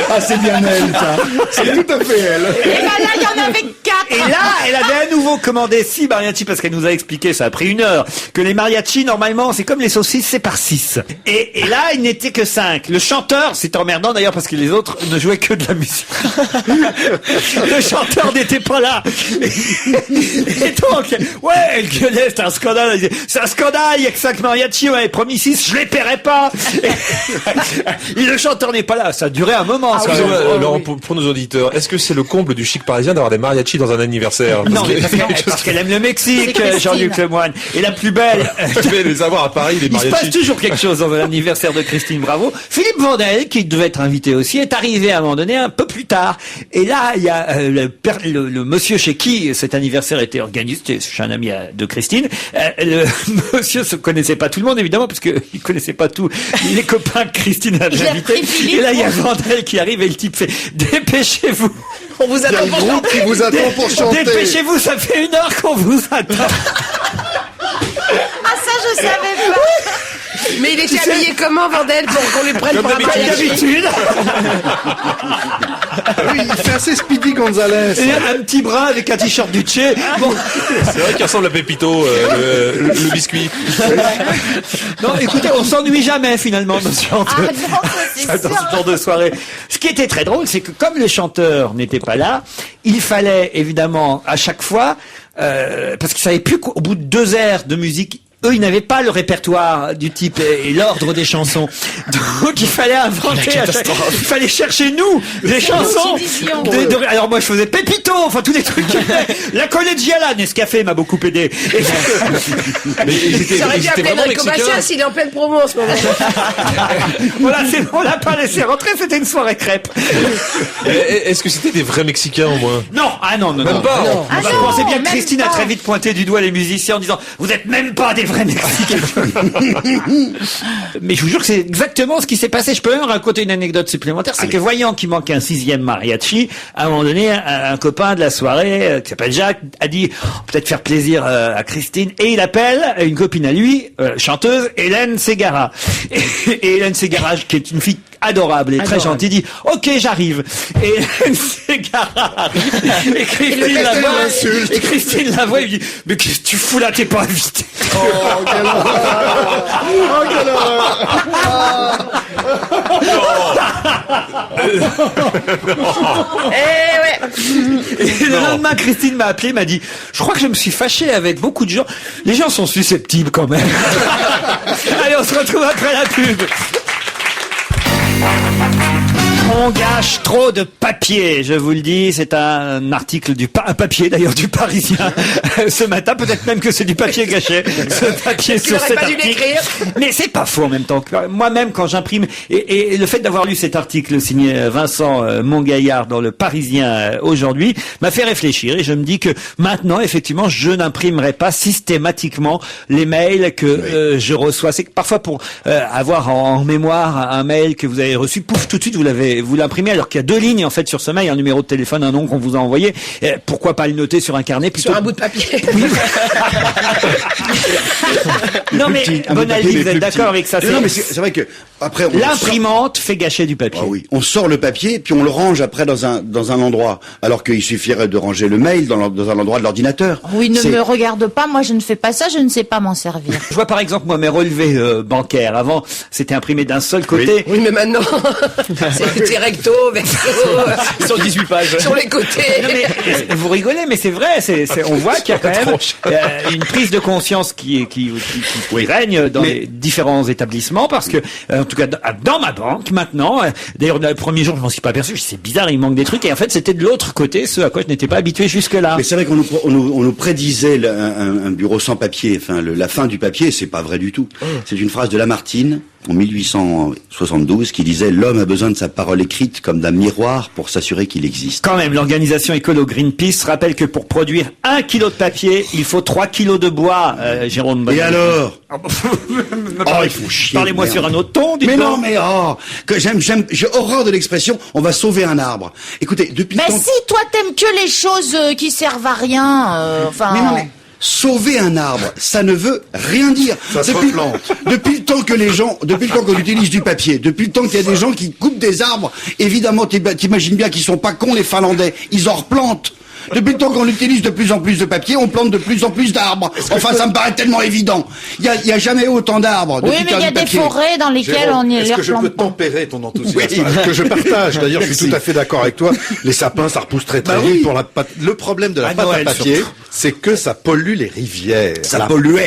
Speaker 7: Ah, c'est bien elle, ça. C'est tout à fait elle.
Speaker 6: Et ben là, il y en avait 4.
Speaker 1: Et là, elle avait à nouveau commandé 6 mariachis parce qu'elle nous a expliqué, ça a pris 1 heure, que les mariachis, normalement, c'est comme les saucisses, c'est par 6. Et là, il n'était que 5. Le chanteur, c'est emmerdant d'ailleurs parce que les autres ne jouaient que de la musique. Le chanteur n'était pas là. Et donc, ouais, elle gueulait, c'est un scandale. Elle disait, c'est un scandale, il y a que 5 mariachis, on avait promis 6, je les paierai pas. Et le chanteur n'est pas là. Ça a duré un moment. ça.
Speaker 2: Excusez-moi, Laurent, pour nos auditeurs, est-ce que c'est le comble du chic parisien d'avoir des mariachis dans un anniversaire?
Speaker 1: Non, mais parce qu'elle aime le Mexique,
Speaker 6: C'est Christine.
Speaker 1: Jean-Luc Lemoyne. Et la plus belle,
Speaker 2: Tu devais les avoir à Paris, les
Speaker 1: il se passe
Speaker 2: mariachis.
Speaker 1: toujours quelque chose dans l'anniversaire de Christine Bravo. Philippe Vandel, qui devait être invité aussi, est arrivé à un moment donné un peu plus tard. Et là, il y a le monsieur chez qui cet anniversaire était organisé, je suis un ami de Christine. Le monsieur se connaissait pas tout le monde, évidemment, parce que il connaissait pas tous les copains que Christine avait
Speaker 6: Il a
Speaker 1: invités.
Speaker 6: pris Philippe.
Speaker 1: Et là, il y a Vandel qui arrive et le type fait, dépêchez-vous.
Speaker 3: On vous
Speaker 7: Il y a
Speaker 3: attend
Speaker 7: le
Speaker 3: pour
Speaker 7: groupe qui vous attend pour chanter.
Speaker 1: Dépêchez-vous, ça fait 1 heure qu'on vous attend.
Speaker 6: Ah ça, je savais pas.
Speaker 3: Mais il était habillé comment, Vandel, pour qu'on lui prenne
Speaker 2: Comme
Speaker 3: pour un
Speaker 2: d'habitude.
Speaker 3: mariachi?
Speaker 1: D'habitude.
Speaker 7: Oui, il fait assez Speedy Gonzalez.
Speaker 1: Et un petit bras avec un t-shirt du Tché. Bon.
Speaker 2: C'est vrai qu'il ressemble à Pépito, le biscuit.
Speaker 1: Non, écoutez, on s'ennuie jamais finalement dans ce genre
Speaker 6: Ah
Speaker 1: de,
Speaker 6: non, c'est
Speaker 1: dans
Speaker 6: sûr.
Speaker 1: ce genre de soirée. Ce qui était très drôle, c'est que comme le chanteur n'était pas là, il fallait évidemment à chaque fois, parce qu'il savait plus qu'au bout de 2 heures de musique, eux, ils n'avaient pas le répertoire du type et l'ordre des chansons. Donc, il fallait inventer, il fallait chercher nous, des chansons. Alors moi, je faisais Pépito, enfin, tous les trucs. La collégiala, Nescafé m'a beaucoup aidé.
Speaker 3: Ça aurait dû appeler Enrico Macias, il est en pleine promo en ce moment.
Speaker 1: Voilà, on l'a pas laissé rentrer, c'était une soirée crêpe.
Speaker 2: Est-ce que c'était des vrais Mexicains au moins?
Speaker 1: Non, non.
Speaker 2: Même pas.
Speaker 1: Je pensais bien que Christine a très vite pointé du doigt les musiciens en disant vous êtes même pas des vrais Mexicains. Mais je vous jure que c'est exactement ce qui s'est passé. Je peux même raconter une anecdote supplémentaire, c'est que voyant qu'il manquait un 6e mariachi, à un moment donné, un copain de la soirée qui s'appelle Jacques a dit peut-être faire plaisir à Christine, et il appelle une copine à lui, chanteuse, Hélène Ségara. Et Hélène Ségara, qui est une fille adorable et très gentille, dit ok, j'arrive. Et Hélène Ségara arrive et Christine la voit et lui dit mais qu'est-ce que tu fous là, t'es pas invité.
Speaker 7: Oh, quelle horreur. Oh, quelle horreur.
Speaker 1: Et le lendemain, Christine m'a appelé, m'a dit je crois que je me suis fâché avec beaucoup de gens. Les gens sont susceptibles quand même. Allez, on se retrouve après la pub. On gâche trop de papier, je vous le dis. C'est un article un papier d'ailleurs du Parisien ce matin. Peut-être même que c'est du papier gâché. Ce papier sur cet article. Mais c'est pas faux en même temps. Moi-même, quand j'imprime et le fait d'avoir lu cet article signé Vincent Montgaillard dans le Parisien aujourd'hui m'a fait réfléchir et je me dis que maintenant, effectivement, je n'imprimerai pas systématiquement les mails que je reçois. C'est que parfois pour avoir en mémoire un mail que vous avez reçu, pouf, tout de suite vous l'imprimez alors qu'il y a 2 lignes en fait sur ce mail, un numéro de téléphone, un nom qu'on vous a envoyé. Et pourquoi pas le noter sur un carnet plutôt
Speaker 3: sur un bout de papier.
Speaker 1: Oui. Non mais Bonaldi, vous êtes d'accord avec ça?
Speaker 5: Non mais c'est vrai que après
Speaker 1: l'imprimante fait gâcher du papier.
Speaker 5: Ah oui, on sort le papier puis on le range après dans un endroit, alors qu'il suffirait de ranger le mail dans un endroit de l'ordinateur.
Speaker 6: Oui, ne me regarde pas, moi je ne fais pas ça, je ne sais pas m'en servir.
Speaker 1: Je vois par exemple moi mes relevés bancaires. Avant, c'était imprimé d'un seul côté.
Speaker 3: Oui, mais maintenant c'est recto, verso,
Speaker 4: sur 18 pages.
Speaker 3: Sur les côtés.
Speaker 1: Non, mais, vous rigolez, mais c'est vrai. On voit qu'il y a quand même une prise de conscience qui règne dans les différents établissements, parce que en tout cas dans ma banque maintenant. D'ailleurs, le premier jour, je m'en suis pas aperçu. C'est bizarre, il manque des trucs. Et en fait, c'était de l'autre côté, ce à quoi je n'étais pas habitué jusque-là.
Speaker 5: Mais c'est vrai qu'on nous prédisait un bureau sans papier. Enfin, la fin du papier, c'est pas vrai du tout. C'est une phrase de Lamartine en 1872 qui disait « L'homme a besoin de sa parole écrite comme d'un miroir pour s'assurer qu'il existe ».
Speaker 1: Quand même, l'organisation écolo Greenpeace rappelle que pour produire 1 kilo de papier, il faut 3 kilos de bois, Jérôme Bonaldi.
Speaker 5: Et alors
Speaker 1: il faut chier. Parlez-moi sur un autre ton,
Speaker 5: mais non, mais que j'ai horreur de l'expression « on va sauver un arbre ». Écoutez, depuis
Speaker 6: mais si toi t'aimes que les choses qui servent à rien,
Speaker 5: Mais non, mais sauver un arbre, ça ne veut rien dire.
Speaker 7: Ça se replante.
Speaker 5: Depuis le temps qu'on utilise du papier, depuis le temps qu'il y a des gens qui coupent des arbres, évidemment, t'imagines bien qu'ils sont pas cons, les Finlandais. Ils en replantent. Depuis le temps qu'on utilise de plus en plus de papier, on plante de plus en plus d'arbres. Enfin, ça me paraît tellement évident. Il y a jamais autant d'arbres.
Speaker 6: Oui, mais il y a des forêts dans lesquelles on y les replante.
Speaker 7: Est-ce que je peux tempérer ton enthousiasme? Que je partage. D'ailleurs, je suis tout à fait d'accord avec toi. Les sapins, ça repousse très très vite pour la pâte. Le problème de la pâte à papier, c'est que ça pollue les rivières.
Speaker 5: Ça polluait.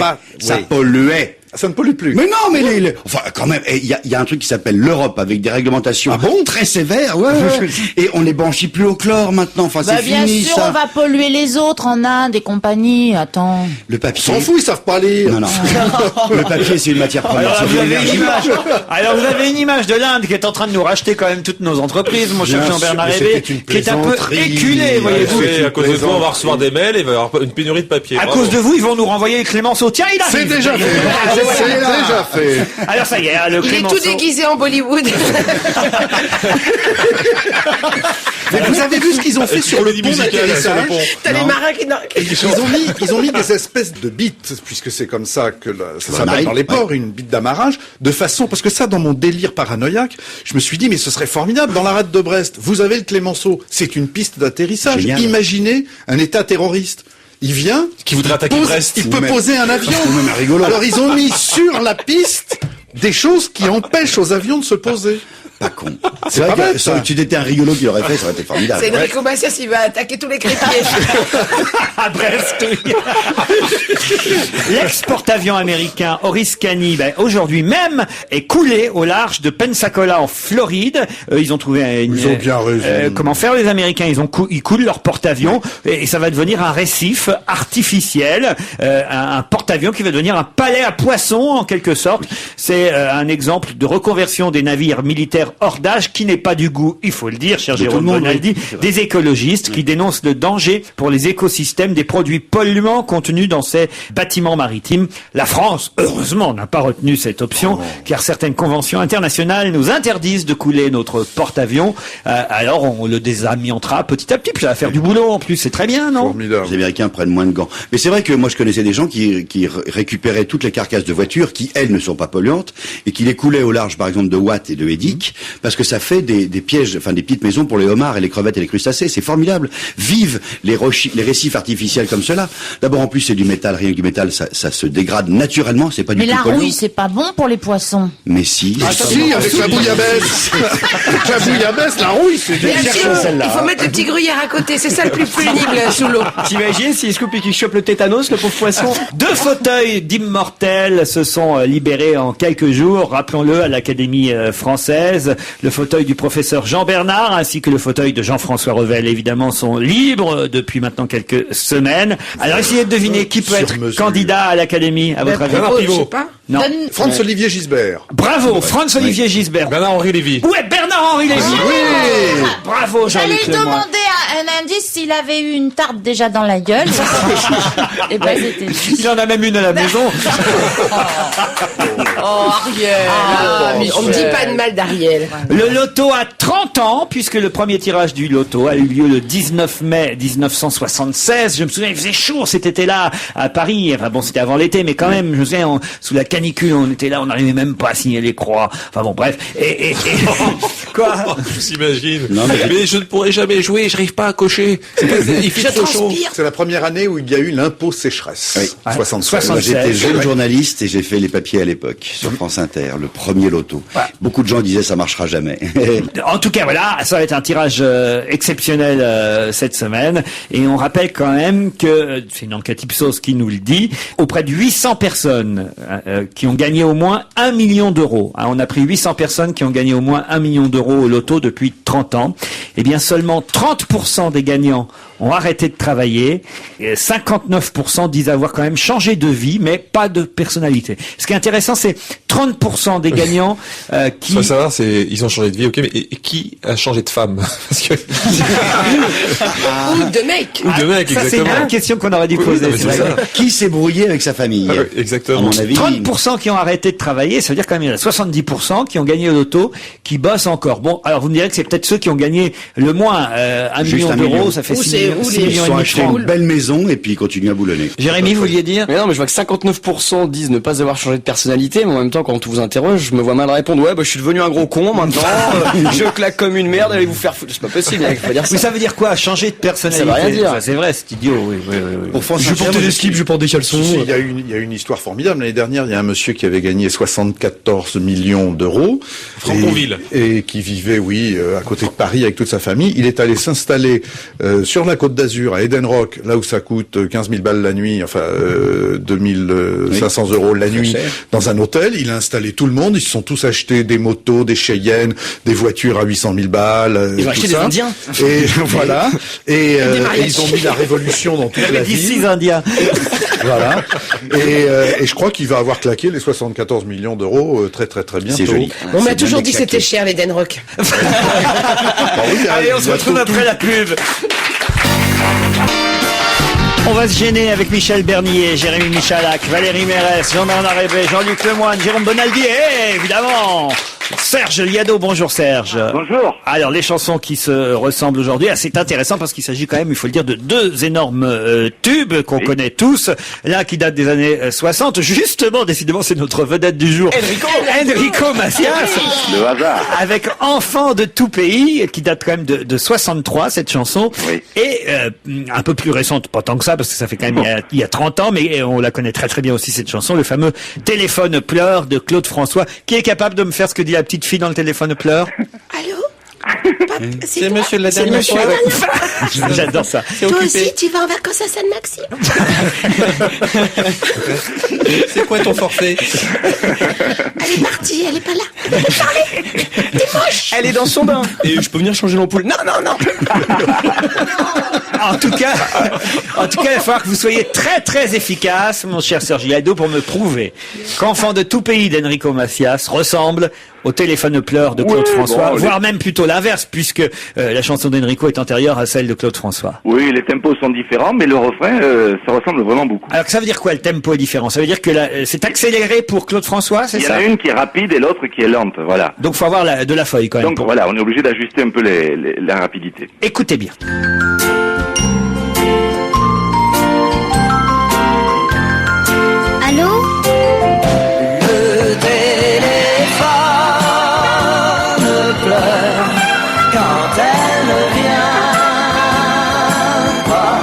Speaker 7: Ça ne pollue plus.
Speaker 5: Mais non, mais enfin, quand même, il y a un truc qui s'appelle l'Europe avec des réglementations très sévères, et on les blanchit plus au chlore maintenant. Enfin, c'est
Speaker 6: bien
Speaker 5: fini,
Speaker 6: sûr,
Speaker 5: ça.
Speaker 6: on va polluer les autres en Inde et compagnie. Attends.
Speaker 5: Le papier.
Speaker 7: S'en fout, ils savent pas lire.
Speaker 5: Non. Le papier, c'est une matière première.
Speaker 1: Alors, vous avez une image de l'Inde qui est en train de nous racheter quand même toutes nos entreprises, mon cher Jean-Bernard Hébé, qui est un peu éculé, voyez-vous.
Speaker 2: À cause de vous, on va recevoir des mails et il va y avoir une pénurie de papier.
Speaker 1: À cause de vous, ils vont nous renvoyer Clémenceau. Tiens, il arrive.
Speaker 7: C'est déjà fait. C'est déjà fait.
Speaker 1: Alors ça y est, le Clémenceau.
Speaker 3: Il est tout déguisé en Bollywood.
Speaker 7: Mais vous avez vu ce qu'ils ont fait sur le pont d'atterrissage?
Speaker 3: T'as les marins qui...
Speaker 7: Ils ont mis des espèces de bites, puisque c'est comme ça que ça s'appelle dans les ports, une bite d'amarrage, de façon, parce que ça, dans mon délire paranoïaque, je me suis dit, mais ce serait formidable. Dans la rade de Brest, vous avez le Clémenceau. C'est une piste d'atterrissage.
Speaker 5: Génial.
Speaker 7: Imaginez un État terroriste. Il vient,
Speaker 2: qui voudrait attaquer Brest.
Speaker 7: Il peut poser un avion.
Speaker 5: Rigolo.
Speaker 7: Alors ils ont mis sur la piste des choses qui empêchent aux avions de se poser.
Speaker 5: Pas con. C'est vrai que ça, tu étais un rigolo qui l'aurait fait, ça aurait été formidable.
Speaker 3: C'est Enrico Macias, il va attaquer tous les crépiers.
Speaker 1: À Brest, oui. L'ex-porte-avions américain Horace Canny, aujourd'hui même, est coulé au large de Pensacola en Floride. Ils ont trouvé
Speaker 7: Ils ont bien raison.
Speaker 1: comment faire les Américains. Ils coulent leur porte-avions et ça va devenir un récif artificiel, un porte-avions qui va devenir un palais à poissons en quelque sorte. C'est un exemple de reconversion des navires militaires hors d'âge qui n'est pas du goût, il faut le dire, cher Jérôme Bonaldi, des écologistes qui dénoncent le danger pour les écosystèmes des produits polluants contenus dans ces bâtiments maritimes. La France, heureusement, n'a pas retenu cette option car certaines conventions internationales nous interdisent de couler notre porte-avions. Alors on le désamiantera petit à petit, puis ça va faire du boulot en plus, c'est très bien, non?
Speaker 7: Formidable.
Speaker 5: Les Américains prennent moins de gants. Mais c'est vrai que moi je connaissais des gens qui récupéraient toutes les carcasses de voitures qui, elles, ne sont pas polluantes et qui les coulaient au large, par exemple, de Watt et de Edic, parce que ça fait des pièges, enfin des petites maisons pour les homards et les crevettes et les crustacés. C'est formidable. Vive les récifs artificiels comme cela. D'abord, en plus, c'est du métal. Rien que du métal, ça se dégrade naturellement. C'est pas du
Speaker 6: Mais
Speaker 5: tout
Speaker 6: la
Speaker 5: polluant.
Speaker 6: rouille, c'est pas bon pour les poissons.
Speaker 5: Mais si.
Speaker 7: Si, avec la bouillabaisse. La bouillabaisse, la rouille, c'est
Speaker 3: Bien sûr, il faut mettre le petit gruyère à côté, c'est ça le plus pénible sous l'eau.
Speaker 4: T'imagines s'il se coupe et qu'il chope le tétanos, le pauvre poisson?
Speaker 1: 2 fauteuils d'immortels se sont libérés en quelques jours, rappelons-le, à l'Académie française. Le fauteuil du professeur Jean Bernard ainsi que le fauteuil de Jean-François Revel, évidemment, sont libres depuis maintenant quelques semaines. Alors essayez de deviner qui peut
Speaker 7: Sur
Speaker 1: être
Speaker 7: mesure.
Speaker 1: candidat à l'Académie, à votre avis.
Speaker 3: Je sais pas.
Speaker 1: Non.
Speaker 7: Franz-Olivier Gisbert.
Speaker 1: Bravo, Franz-Olivier Gisbert.
Speaker 2: Bernard-Henri Lévy.
Speaker 1: Ouais, Bernard-Henri Lévy.
Speaker 7: Oui.
Speaker 1: Bravo,
Speaker 6: J'allais
Speaker 1: Jean-Luc
Speaker 6: lui
Speaker 1: Lemoyne.
Speaker 6: demander un indice s'il avait eu une tarte déjà dans la gueule. Et ben c'était lui.
Speaker 1: Il en a même une à la maison.
Speaker 6: Oh Ariel.
Speaker 3: On me dit pas de mal d'Ariel.
Speaker 1: Le loto a 30 ans, puisque le premier tirage du loto a eu lieu le 19 mai 1976. Je me souviens, il faisait chaud cet été-là à Paris. Enfin bon, c'était avant l'été, mais quand même, je me souviens, sous la canicule, on était là, on n'arrivait même pas à signer les croix. Enfin bon, bref. Et quoi?
Speaker 2: Je s'imagine.
Speaker 5: Non,
Speaker 2: mais je ne pourrai jamais jouer, j'arrive pas à cocher. Il fait trop chaud.
Speaker 7: C'est la première année où il y a eu l'impôt sécheresse.
Speaker 5: Oui.
Speaker 7: 76.
Speaker 5: Moi, j'étais jeune
Speaker 7: Ouais.
Speaker 5: journaliste et j'ai fait les papiers à l'époque sur France Inter, le premier loto. Beaucoup de gens disaient ça marchera jamais.
Speaker 1: En tout cas, voilà, ça va être un tirage exceptionnel cette semaine. Et on rappelle quand même que, c'est une enquête Ipsos qui nous le dit, auprès de 800 personnes qui ont gagné au moins 1 million d'euros. Hein, on a pris 800 personnes qui ont gagné au moins 1 million d'euros au loto depuis 30 ans. Eh bien, seulement 30% des gagnants ont arrêté de travailler. Et 59% disent avoir quand même changé de vie, mais pas de personnalité. Ce qui est intéressant, c'est 30% des gagnants qui...
Speaker 2: Faut savoir, ils ont changé de vie, ok, mais et qui a changé de femme? Parce que...
Speaker 3: Ou de mec.
Speaker 2: Ou de mec,
Speaker 1: Ça, c'est
Speaker 2: exactement.
Speaker 1: une question qu'on aurait dû poser.
Speaker 2: non, mais
Speaker 1: c'est
Speaker 2: c'est
Speaker 1: vrai.
Speaker 2: ça.
Speaker 5: Qui s'est brouillé avec sa famille?
Speaker 2: Ah oui,
Speaker 5: À
Speaker 2: exactement.
Speaker 5: mon avis.
Speaker 1: 30% qui ont arrêté de travailler, ça veut dire quand même il y en a 70% qui ont gagné au loto, qui bossent encore. Bon, alors vous me direz que c'est peut-être ceux qui ont gagné le moins, 1
Speaker 5: Juste
Speaker 1: million
Speaker 5: 1
Speaker 1: d'euros,
Speaker 5: million.
Speaker 1: ça fait
Speaker 3: Ou
Speaker 1: 6
Speaker 3: c'est-
Speaker 1: millions,
Speaker 3: ou
Speaker 1: 6
Speaker 3: les-
Speaker 1: millions
Speaker 5: Ils
Speaker 1: et
Speaker 5: ont
Speaker 1: demi de
Speaker 5: acheté
Speaker 1: francs.
Speaker 5: une belle maison et puis ils continuent à boulonner.
Speaker 1: Jérémy, vous vouliez dire?
Speaker 4: Mais non, mais je vois que 59% disent ne pas avoir changé de personnalité, mais en même temps, quand on vous interroge, je me vois mal répondre, ouais, bah, je suis devenu un gros con, maintenant, je claque comme une merde, allez vous faire foutre. C'est pas possible, il faut pas dire
Speaker 1: Oui,
Speaker 4: ça.
Speaker 1: ça veut dire quoi? Changer de personnalité.
Speaker 4: Ça veut rien dire.
Speaker 1: Ça, c'est vrai, c'est idiot, oui, oui, oui, oui.
Speaker 5: Pour France
Speaker 8: Je
Speaker 5: Inter,
Speaker 8: portais
Speaker 5: moi,
Speaker 8: des slips, je porte des caleçons.
Speaker 7: Si, il y a une histoire formidable. L'année dernière, il y a un monsieur qui avait gagné 74 millions d'euros.
Speaker 2: Franconville.
Speaker 7: Et qui vivait, oui, à côté de Paris avec toute sa famille. Il est allé s'installer sur la Côte d'Azur, à Eden Rock, là où ça coûte 15 000 balles la nuit, enfin 2500 euros la nuit, dans un hôtel. Il a installé tout le monde. Ils se sont tous achetés des motos, des Cheyennes, des voitures à 800 000 balles.
Speaker 4: Ils ont
Speaker 7: tout
Speaker 4: acheté des
Speaker 7: ça.
Speaker 4: Indiens.
Speaker 7: Et voilà. Et
Speaker 3: mariachis.
Speaker 7: ils ont mis la révolution dans toute la
Speaker 1: Il y a
Speaker 7: ville.
Speaker 1: 6 Indiens.
Speaker 7: Voilà. Et je crois qu'il va avoir claqué les 74 millions d'euros très très très bientôt.
Speaker 5: C'est joli.
Speaker 3: On m'a
Speaker 5: C'est
Speaker 3: toujours
Speaker 5: bien
Speaker 3: dit que c'était
Speaker 5: claqué.
Speaker 3: cher l'Eden Rock.
Speaker 7: Ah oui, il y a-
Speaker 1: Allez, on
Speaker 7: il
Speaker 1: se
Speaker 7: y a
Speaker 1: retrouve
Speaker 7: tout-
Speaker 1: après la pub. On va se gêner avec Michel Bernier, Jérémy Michalak, Valérie Mérès, Jean-Bernard Hébé, Jean-Luc Lemoyne, Jérôme Bonaldi et évidemment Serge Liado. Bonjour Serge.
Speaker 9: Bonjour.
Speaker 1: Alors les chansons qui se ressemblent aujourd'hui, c'est intéressant parce qu'il s'agit quand même, il faut le dire, de deux énormes tubes qu'on connaît tous. L'un qui date des années 60, justement, décidément c'est notre vedette du jour. Enrico Macias.
Speaker 9: Le hasard.
Speaker 1: Avec Enfant de tout pays, qui date quand même de 63, cette chanson.
Speaker 9: Oui.
Speaker 1: Et un peu plus récente, pas tant que ça, parce que ça fait quand même il y a 30 ans, mais on la connaît très très bien aussi, cette chanson, le fameux Téléphone pleure de Claude François, qui est capable de me faire ce que dit la petite fille dans le téléphone pleure.
Speaker 3: Allô?
Speaker 2: C'est monsieur de la dernière fois.
Speaker 1: J'adore ça.
Speaker 3: Toi aussi, tu vas en vacances à Sainte-Maxime?
Speaker 2: C'est quoi ton forfait?
Speaker 3: Elle est partie, elle est pas là. Elle peut parler. T'es moche.
Speaker 4: Elle est dans son bain. Et je peux venir changer l'ampoule. Non.
Speaker 1: En tout cas, il va falloir que vous soyez très très efficace, mon cher Sergi Aldo, pour me prouver qu'Enfant de tout pays d'Enrico Macias ressemble au téléphone pleure de Claude François, voire même plutôt l'inverse, puisque la chanson d'Enrico est antérieure à celle de Claude François.
Speaker 8: Oui, les tempos sont différents, mais le refrain, ça ressemble vraiment beaucoup.
Speaker 1: Alors ça veut dire quoi, le tempo est différent? Ça veut dire que c'est accéléré pour Claude François, c'est ça?
Speaker 8: Il y en a une qui est rapide et l'autre qui est lente, voilà.
Speaker 1: Donc faut avoir de la feuille quand même.
Speaker 8: Donc voilà, on est obligé d'ajuster un peu la rapidité.
Speaker 1: Écoutez bien.
Speaker 9: Allô?
Speaker 10: Le téléphone pleure quand elle ne vient pas.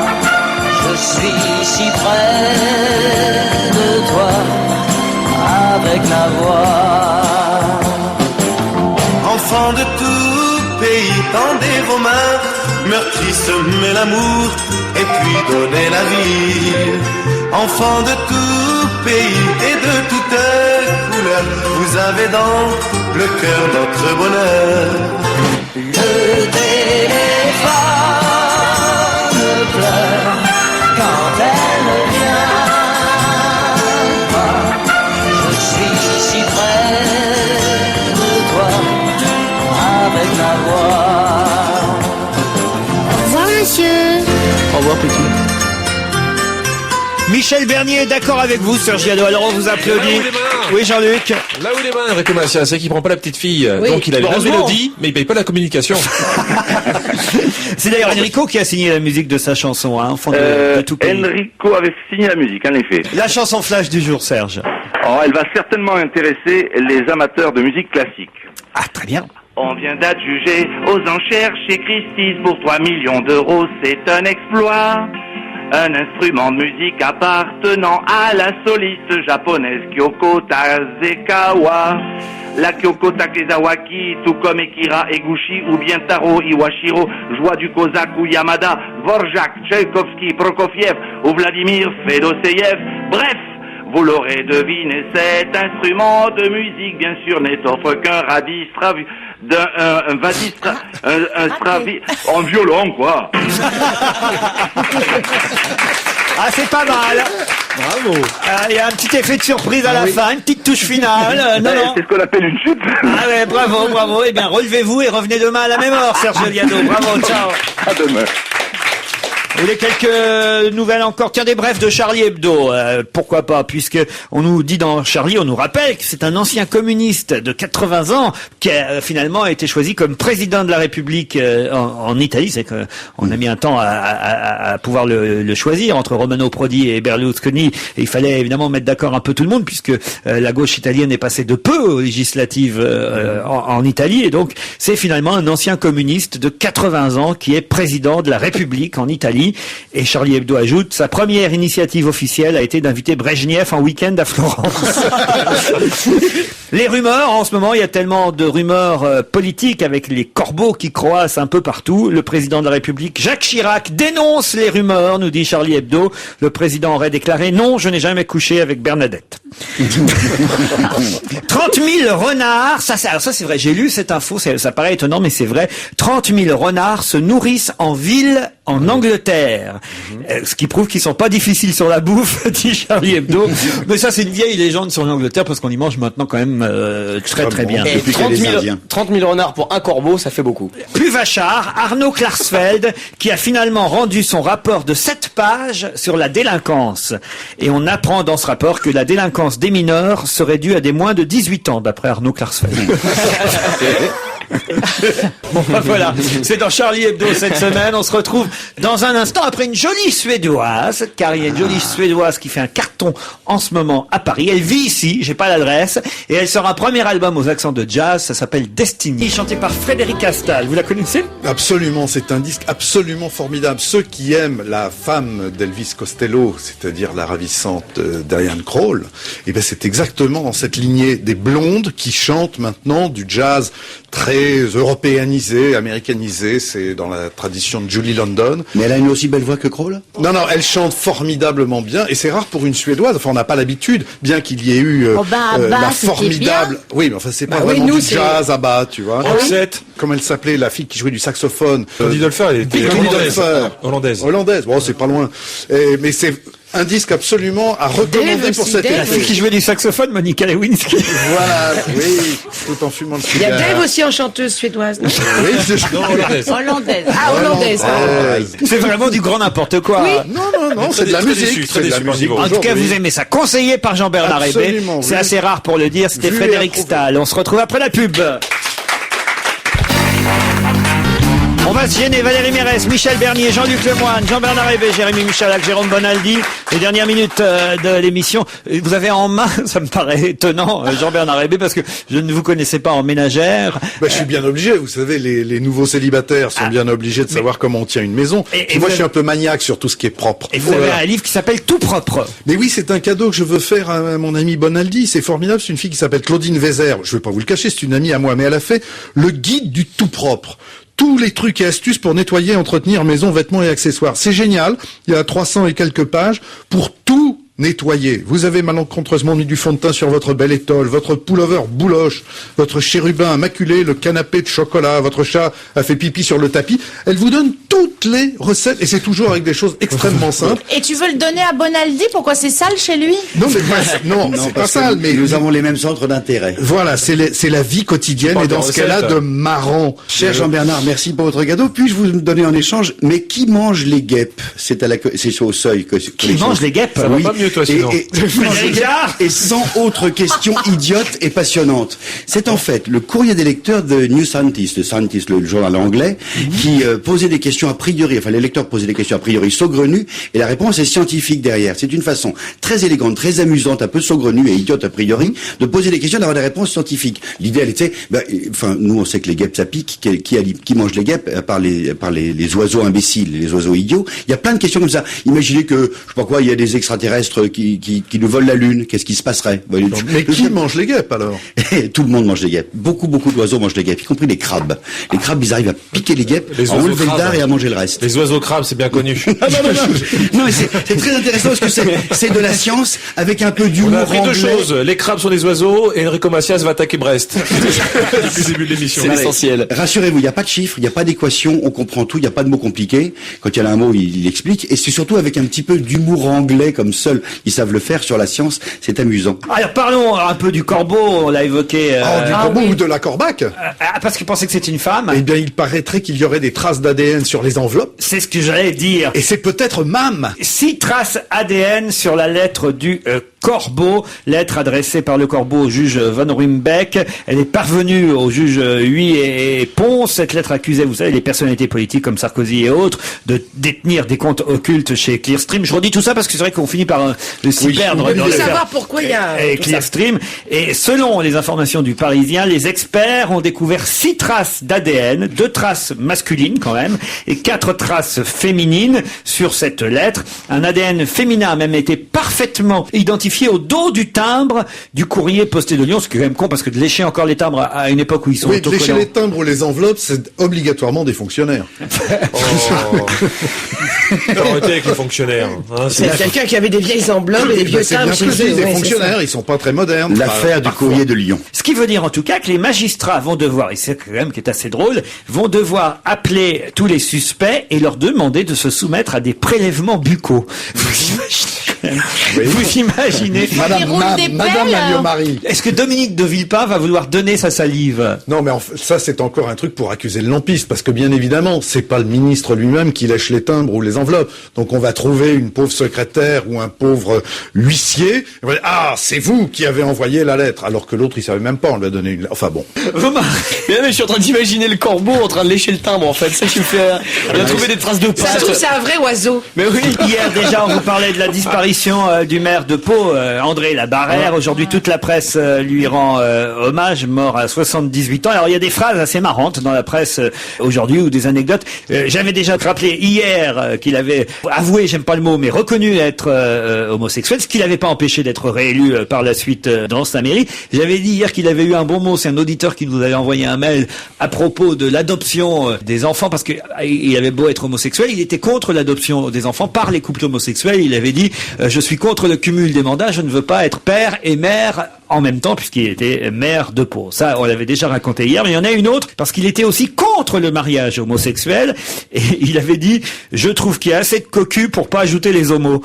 Speaker 10: Je suis si près de toi avec ma voix.
Speaker 11: Enfant de tout pays, tendez vos mains, meurtri, semez l'amour et puis donnez la vie. Enfant de tout pays et de toutes couleurs, vous avez dans le cœur notre bonheur.
Speaker 10: Le téléphone pleure quand elle ne vient pas. Je suis si près de toi avec ma voix.
Speaker 9: Au revoir, monsieur.
Speaker 4: Au revoir, petit.
Speaker 1: Michel Bernier est d'accord avec vous, Sergi Aldo. Alors on vous applaudit. Oui, Jean-Luc.
Speaker 2: Là où il est mal, Enrico Macias, c'est qu'il prend pas la petite fille.
Speaker 3: Oui.
Speaker 2: Donc il a la
Speaker 4: Heureusement.
Speaker 2: mélodie, mais il paye pas la communication.
Speaker 1: C'est d'ailleurs Enrico qui a signé la musique de sa chanson, hein, Enfant de tout pays.
Speaker 8: Enrico avait signé la musique, en effet.
Speaker 1: La chanson flash du jour, Serge.
Speaker 8: Oh, elle va certainement intéresser les amateurs de musique classique.
Speaker 1: Ah, très bien.
Speaker 11: On vient d'adjuger aux enchères chez Christie's pour 3 millions d'euros, c'est un exploit. Un instrument de musique appartenant à la soliste japonaise Kyoko Tazekawa. La Kyoko Takezawaki, tout comme Ekira Eguchi ou bien Taro Iwashiro, joie du Kozak ou Yamada, Dvorak, Tchaïkovski, Prokofiev ou Vladimir Fedoseyev. Bref, vous l'aurez deviné, cet instrument de musique, bien sûr, n'est autre qu'un radistravi, en violon, quoi.
Speaker 1: Ah, c'est pas mal.
Speaker 2: Bravo.
Speaker 1: Il y a un petit effet de surprise à la fin, une petite touche finale. Non.
Speaker 8: C'est ce qu'on appelle une chute.
Speaker 1: Ah ouais, bravo. Eh bien, relevez-vous et revenez demain à la même heure, Serge Liado. Bravo, ciao.
Speaker 8: À demain.
Speaker 1: Vous voulez quelques nouvelles encore? Tiens, des brefs de Charlie Hebdo. Pourquoi pas, puisque on nous dit dans Charlie, on nous rappelle que c'est un ancien communiste de 80 ans qui a finalement été choisi comme président de la République en Italie. C'est qu'on a mis un temps à pouvoir le choisir entre Romano Prodi et Berlusconi. Et il fallait évidemment mettre d'accord un peu tout le monde, puisque la gauche italienne est passée de peu aux législatives en Italie. Et donc, c'est finalement un ancien communiste de 80 ans qui est président de la République en Italie. Et Charlie Hebdo ajoute, sa première initiative officielle a été d'inviter Brejnev en week-end à Florence. Les rumeurs, en ce moment, il y a tellement de rumeurs politiques avec les corbeaux qui croissent un peu partout. Le président de la République, Jacques Chirac, dénonce les rumeurs, nous dit Charlie Hebdo. Le président aurait déclaré, non, je n'ai jamais couché avec Bernadette. 30 000 renards, ça c'est vrai, j'ai lu cette info, ça paraît étonnant, mais c'est vrai. 30 000 renards se nourrissent en ville en Angleterre. Ce qui prouve qu'ils sont pas difficiles sur la bouffe, dit Charlie Hebdo. Mais ça, c'est une vieille légende sur l'Angleterre parce qu'on y mange maintenant quand même très très bien.
Speaker 4: Et 30 000 renards pour un corbeau, ça fait beaucoup.
Speaker 1: Plus vachard, Arnaud Klarsfeld, qui a finalement rendu son rapport de 7 pages sur la délinquance. Et on apprend dans ce rapport que la délinquance des mineurs serait due à des moins de 18 ans, d'après Arnaud Klarsfeld. Bon, voilà, c'est dans Charlie Hebdo cette semaine. On se retrouve dans un instant après une jolie Suédoise, car il y a une jolie Suédoise qui fait un carton en ce moment à Paris. Elle vit ici, j'ai pas l'adresse, et elle sort un premier album aux accents de jazz, ça s'appelle Destiny, chanté par Frédéric Astal. Vous la connaissez?
Speaker 7: Absolument, c'est un disque absolument formidable. Ceux qui aiment la femme d'Elvis Costello, c'est-à-dire la ravissante Diane Krall, eh ben c'est exactement dans cette lignée des blondes qui chantent maintenant du jazz très européanisé, américanisé. C'est dans la tradition de Julie London.
Speaker 5: Mais elle a une aussi belle voix que Krall?
Speaker 7: Non, elle chante formidablement bien, et c'est rare pour une Suédoise. Enfin, on n'a pas l'habitude, bien qu'il y ait eu la formidable. Oui, mais enfin, c'est pas vraiment du jazz à bas, tu vois. Comment elle s'appelait, la fille qui jouait du saxophone?
Speaker 2: Claudie Dolfer, elle était hollandaise.
Speaker 7: Bon, c'est pas loin. Mais c'est un disque absolument à recommander pour cette
Speaker 1: La fille qui jouait du saxophone, Monica Lewinsky.
Speaker 7: Voilà, oui, tout en fumant le
Speaker 3: Il y
Speaker 7: cigare.
Speaker 3: a Dave aussi en chanteuse suédoise, non?
Speaker 7: Oui,
Speaker 6: Hollandaise.
Speaker 3: Ah, hollandaise.
Speaker 1: C'est vraiment du grand n'importe quoi.
Speaker 3: Oui.
Speaker 7: Non, c'est de la musique.
Speaker 2: Très déçu par niveau.
Speaker 1: En tout cas, vous aimez ça. Conseillé par Jean-Bernard Hébé.
Speaker 7: Absolument,
Speaker 1: C'est
Speaker 7: oui.
Speaker 1: assez rare pour le dire. C'était
Speaker 7: Vu et
Speaker 1: Frédéric
Speaker 7: approuvé.
Speaker 1: Stahl. On se retrouve après la pub. On va se gêner. Valérie Mérès, Michel Bernier, Jean-Luc Lemoyne, Jean-Bernard Hébé, Jérémy Michalak, Jérôme Bonaldi. Les dernières minutes de l'émission. Vous avez en main, ça me paraît étonnant, Jean-Bernard Hébé, parce que je ne vous connaissais pas en ménagère.
Speaker 7: Je suis bien obligé. Vous savez, les nouveaux célibataires sont bien obligés de savoir comment on tient une maison.
Speaker 1: Et
Speaker 7: moi,
Speaker 1: vous
Speaker 7: je suis un peu maniaque sur tout ce qui est propre.
Speaker 1: Et vous avez un livre qui s'appelle Tout propre.
Speaker 7: Mais oui, c'est un cadeau que je veux faire à mon ami Bonaldi. C'est formidable. C'est une fille qui s'appelle Claudine Vézère. Je vais pas vous le cacher, c'est une amie à moi, mais elle a fait le guide du tout propre. Tous les trucs et astuces pour nettoyer, entretenir maison, vêtements et accessoires. C'est génial. Il y a 300 et quelques pages pour tout nettoyer. Vous avez malencontreusement mis du fond de teint sur votre belle étole, votre pullover bouloche, votre chérubin maculé, le canapé de chocolat, votre chat a fait pipi sur le tapis. Elle vous donne toutes les recettes et c'est toujours avec des choses extrêmement simples.
Speaker 6: Et tu veux le donner à Bonaldi? Pourquoi c'est sale chez lui?
Speaker 7: Non, mais non, c'est pas ça, mais
Speaker 5: nous avons les mêmes centres d'intérêt.
Speaker 7: Voilà, c'est la vie quotidienne et dans ce cas-là de marrant.
Speaker 5: Cher Jean-Bernard, merci pour votre cadeau. Puis-je vous donner en échange, mais qui mange les guêpes? C'est au seuil que
Speaker 1: Qui mange les guêpes?
Speaker 2: Ça va pas mieux, toi, sinon.
Speaker 5: Et sans autre question idiote et passionnante. C'est en fait le courrier des lecteurs de New Scientist, le journal anglais, qui posait des questions a priori, enfin les lecteurs posaient des questions a priori saugrenues, et la réponse est scientifique derrière. C'est une façon très élégante, très amusante, un peu saugrenue et idiote a priori, de poser des questions, d'avoir des réponses scientifiques. L'idée, elle était, nous on sait que les guêpes ça pique, qui mange les guêpes, par les oiseaux imbéciles, les oiseaux idiots. Il y a plein de questions comme ça. Imaginez que, je sais pas quoi, il y a des extraterrestres qui nous volent la lune, qu'est-ce qui se passerait?
Speaker 7: Mais qui mange les guêpes alors?
Speaker 5: Tout le monde mange les guêpes. Beaucoup d'oiseaux mangent les guêpes, y compris les crabes. Les crabes, ils arrivent à piquer les guêpes, à enlever le dard et à manger le reste.
Speaker 2: Les oiseaux crabes, c'est bien connu.
Speaker 5: Non, mais c'est très intéressant parce que c'est de la science avec un peu d'humour.
Speaker 2: On a appris deux
Speaker 5: anglais.
Speaker 2: choses. Les crabes sont des oiseaux et Enrico Macias va attaquer Brest. Depuis le début de l'émission.
Speaker 4: C'est l'essentiel.
Speaker 5: Rassurez-vous, il n'y a pas de chiffres, il n'y a pas d'équation, on comprend tout, il n'y a pas de mots compliqués. Quand il y a un mot, il explique. Et c'est surtout avec un petit peu d'humour anglais, comme seuls ils savent le faire sur la science. C'est amusant.
Speaker 1: Alors parlons un peu du corbeau, on l'a évoqué.
Speaker 7: Du corbeau ou de la corbaque?
Speaker 1: Parce qu'il pensait que c'était une femme.
Speaker 7: Eh bien, il paraîtrait qu'il y aurait des traces d'ADN sur les enveloppes.
Speaker 1: C'est ce que j'allais dire.
Speaker 7: Et c'est peut-être Mam.
Speaker 1: 6 traces ADN sur la lettre du corbeau, lettre adressée par le corbeau au juge Von Rumbeck. Elle est parvenue au juge Huy et Ponce. Cette lettre accusait, vous savez, les personnalités politiques comme Sarkozy et autres de détenir des comptes occultes chez Clearstream. Je redis tout ça parce que c'est vrai qu'on finit par s'y perdre.
Speaker 3: Il faut savoir pourquoi il y a tout ça.
Speaker 1: Clearstream. Et selon les informations du Parisien, les experts ont découvert 6 traces d'ADN, 2 traces masculines quand même, et 4 traces féminines sur cette lettre. Un ADN féminin a même été parfaitement identifié au dos du timbre du courrier posté de Lyon, ce qui est quand même con parce que de lécher encore les timbres à une époque où ils sont
Speaker 7: Oui, de lécher
Speaker 1: autocollants.
Speaker 7: les timbres ou les enveloppes, c'est obligatoirement des fonctionnaires.
Speaker 2: Arrêtez avec les fonctionnaires. Hein,
Speaker 3: C'est quelqu'un qui avait des vieilles enveloppes et des vieux
Speaker 7: C'est bien
Speaker 3: timbres
Speaker 7: ce que je
Speaker 3: chez
Speaker 7: dis,
Speaker 3: eux.
Speaker 7: des
Speaker 3: Ouais, c'est
Speaker 7: fonctionnaires,
Speaker 3: ça.
Speaker 7: ils sont pas très modernes.
Speaker 5: L'affaire du courrier de Lyon.
Speaker 1: Ce qui veut dire en tout cas que les magistrats vont devoir, et c'est quand même qui est assez drôle, vont devoir appeler tous les suspects et leur demander de se soumettre à des prélèvements buccaux. Vous imaginez? Vous imaginez
Speaker 7: Madame Alliot-Marie.
Speaker 1: Est-ce que Dominique de Villepin va vouloir donner sa salive?
Speaker 7: Non, mais ça, c'est encore un truc pour accuser le lampiste, parce que bien évidemment, c'est pas le ministre lui-même qui lèche les timbres ou les enveloppes. Donc on va trouver une pauvre secrétaire ou un pauvre huissier. Et on va dire, ah, c'est vous qui avez envoyé la lettre, alors que l'autre, il savait même pas, on lui a donné une lettre. Enfin bon.
Speaker 4: Mais je suis en train d'imaginer le corbeau en train de lécher le timbre, en fait. C'est ça qui me fait... Il a trouvé des traces de
Speaker 3: Ça se
Speaker 4: pattes.
Speaker 3: trouve, c'est un vrai oiseau.
Speaker 4: Mais oui.
Speaker 1: Hier déjà, on vous parlait de la disparition du maire de Pau, André Labarrère. Aujourd'hui, toute la presse lui rend hommage, mort à 78 ans. Alors, il y a des phrases assez marrantes dans la presse aujourd'hui ou des anecdotes. J'avais déjà rappelé hier qu'il avait avoué, j'aime pas le mot, mais reconnu être homosexuel, ce qui l'avait pas empêché d'être réélu par la suite dans sa mairie. J'avais dit hier qu'il avait eu un bon mot. C'est un auditeur qui nous avait envoyé un mail à propos de l'adoption des enfants, parce que il avait beau être homosexuel, il était contre l'adoption des enfants par les couples homosexuels. Il avait dit je suis contre le cumul des mandats, je ne veux pas être père et mère en même temps, puisqu'il était maire de Pau. Ça, on l'avait déjà raconté hier, mais il y en a une autre, parce qu'il était aussi contre le mariage homosexuel, et il avait dit je trouve qu'il y a assez de cocus pour pas ajouter les homos.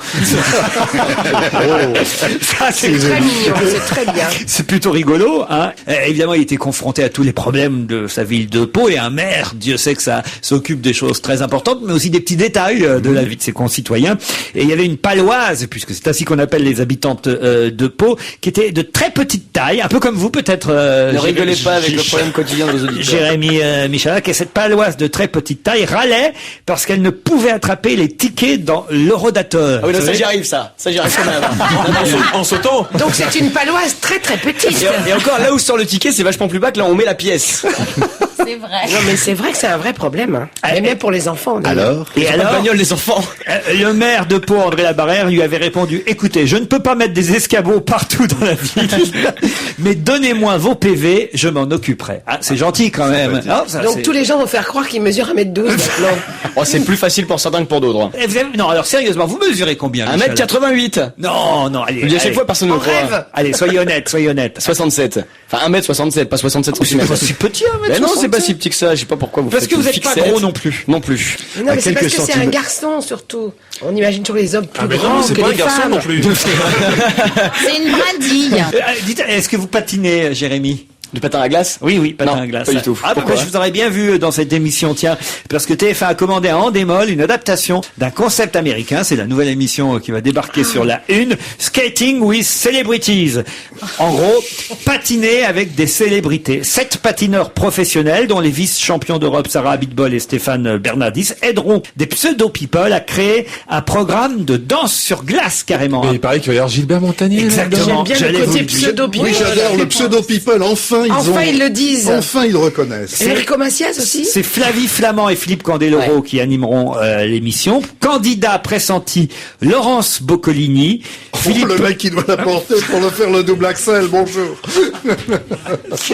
Speaker 1: Ça,
Speaker 3: C'est très mignon, c'est très bien.
Speaker 1: c'est plutôt rigolo, hein. Évidemment, il était confronté à tous les problèmes de sa ville de Pau, et un maire, Dieu sait que ça s'occupe des choses très importantes, mais aussi des petits détails de la vie de ses concitoyens. Et il y avait une paloise, puisque c'est ainsi qu'on appelle les habitantes de Pau, qui était de très petite taille, un peu comme vous peut-être.
Speaker 4: Ne rigolez pas avec le problème quotidien de vos auditeurs.
Speaker 1: Jérémy Michalak, et cette paloise de très petite taille râlait parce qu'elle ne pouvait attraper les tickets dans l'Eurodateur.
Speaker 4: Ah oui, non, ça j'y arrive, ça. Ça j'y arrive quand même.
Speaker 2: En sautant.
Speaker 3: Donc c'est une paloise très très petite.
Speaker 4: Et encore, là où sort le ticket, c'est vachement plus bas que là où on met la pièce.
Speaker 6: C'est vrai.
Speaker 3: Non mais c'est vrai que c'est un vrai problème. Hein. Et même pour les enfants.
Speaker 5: Alors
Speaker 1: Et
Speaker 4: La
Speaker 1: alors,
Speaker 4: bagnole des enfants.
Speaker 1: le maire de Pau, André Labarrère, lui avait répondu écoutez, je ne peux pas mettre des escabeaux partout dans la ville, mais donnez-moi vos PV, je m'en occuperai. Ah, c'est gentil quand même. Ah, ça,
Speaker 3: Donc
Speaker 1: c'est-
Speaker 3: tous les gens vont faire croire qu'ils mesurent 1m12 maintenant.
Speaker 4: Oh, c'est plus facile pour certains que pour d'autres. hein.
Speaker 1: Eh, Non, alors sérieusement, vous mesurez combien, Michel?
Speaker 4: 1m88.
Speaker 1: Non, allez.
Speaker 4: Je dis à chaque
Speaker 1: allez.
Speaker 4: fois, personne ne me
Speaker 3: En
Speaker 4: croit.
Speaker 3: rêve.
Speaker 1: Allez, soyez honnête.
Speaker 4: 67. Enfin, 1m67, pas 67
Speaker 1: C'est
Speaker 4: cm.
Speaker 1: pas si petit, hein,
Speaker 4: Mais non, c'est pas si petit que ça. Je sais pas pourquoi vous
Speaker 1: Parce
Speaker 4: faites
Speaker 1: que vous
Speaker 4: une
Speaker 1: êtes pas
Speaker 4: fixette.
Speaker 1: gros non plus.
Speaker 4: Non plus.
Speaker 3: Non mais c'est
Speaker 5: quelques
Speaker 3: parce que c'est un
Speaker 5: centimètres.
Speaker 3: garçon surtout. On imagine toujours les hommes plus
Speaker 2: Mais
Speaker 3: grands
Speaker 2: non, c'est
Speaker 3: que
Speaker 2: pas un
Speaker 3: les
Speaker 2: garçon
Speaker 3: femmes.
Speaker 2: non plus.
Speaker 6: C'est une brindille.
Speaker 1: Dites, est-ce que vous patinez, Jérémy?
Speaker 4: Du patin à glace?
Speaker 1: Oui, patin
Speaker 4: Non,
Speaker 1: à glace.
Speaker 4: pas du tout.
Speaker 1: Ah,
Speaker 4: Pourquoi
Speaker 1: je vous aurais bien vu dans cette émission, tiens, parce que TF1 a commandé à Endemol une adaptation d'un concept américain. C'est la nouvelle émission qui va débarquer sur la une. Skating with Celebrities. En gros, patiner avec des célébrités. 7 patineurs professionnels, dont les vice-champions d'Europe Sarah Abitbol et Stéphane Bernardis, aideront des pseudo-people à créer un programme de danse sur glace, carrément.
Speaker 2: Mais il paraît qu'il va y avoir Gilbert Montagnier.
Speaker 1: Exactement.
Speaker 3: J'aime bien
Speaker 1: J'allais
Speaker 3: le
Speaker 1: vous
Speaker 3: côté
Speaker 1: le dire.
Speaker 3: pseudo-people.
Speaker 7: Oui, j'adore le pseudo-people. Enfin,
Speaker 3: ils le disent.
Speaker 7: Enfin, ils le reconnaissent.
Speaker 3: Enrico Macias aussi.
Speaker 1: C'est Flavie Flamand et Philippe Candeloro qui animeront l'émission. Candidat pressenti, Laurence Boccolini. Philippe...
Speaker 7: Le mec qui doit la porter pour le faire le double axel, bonjour.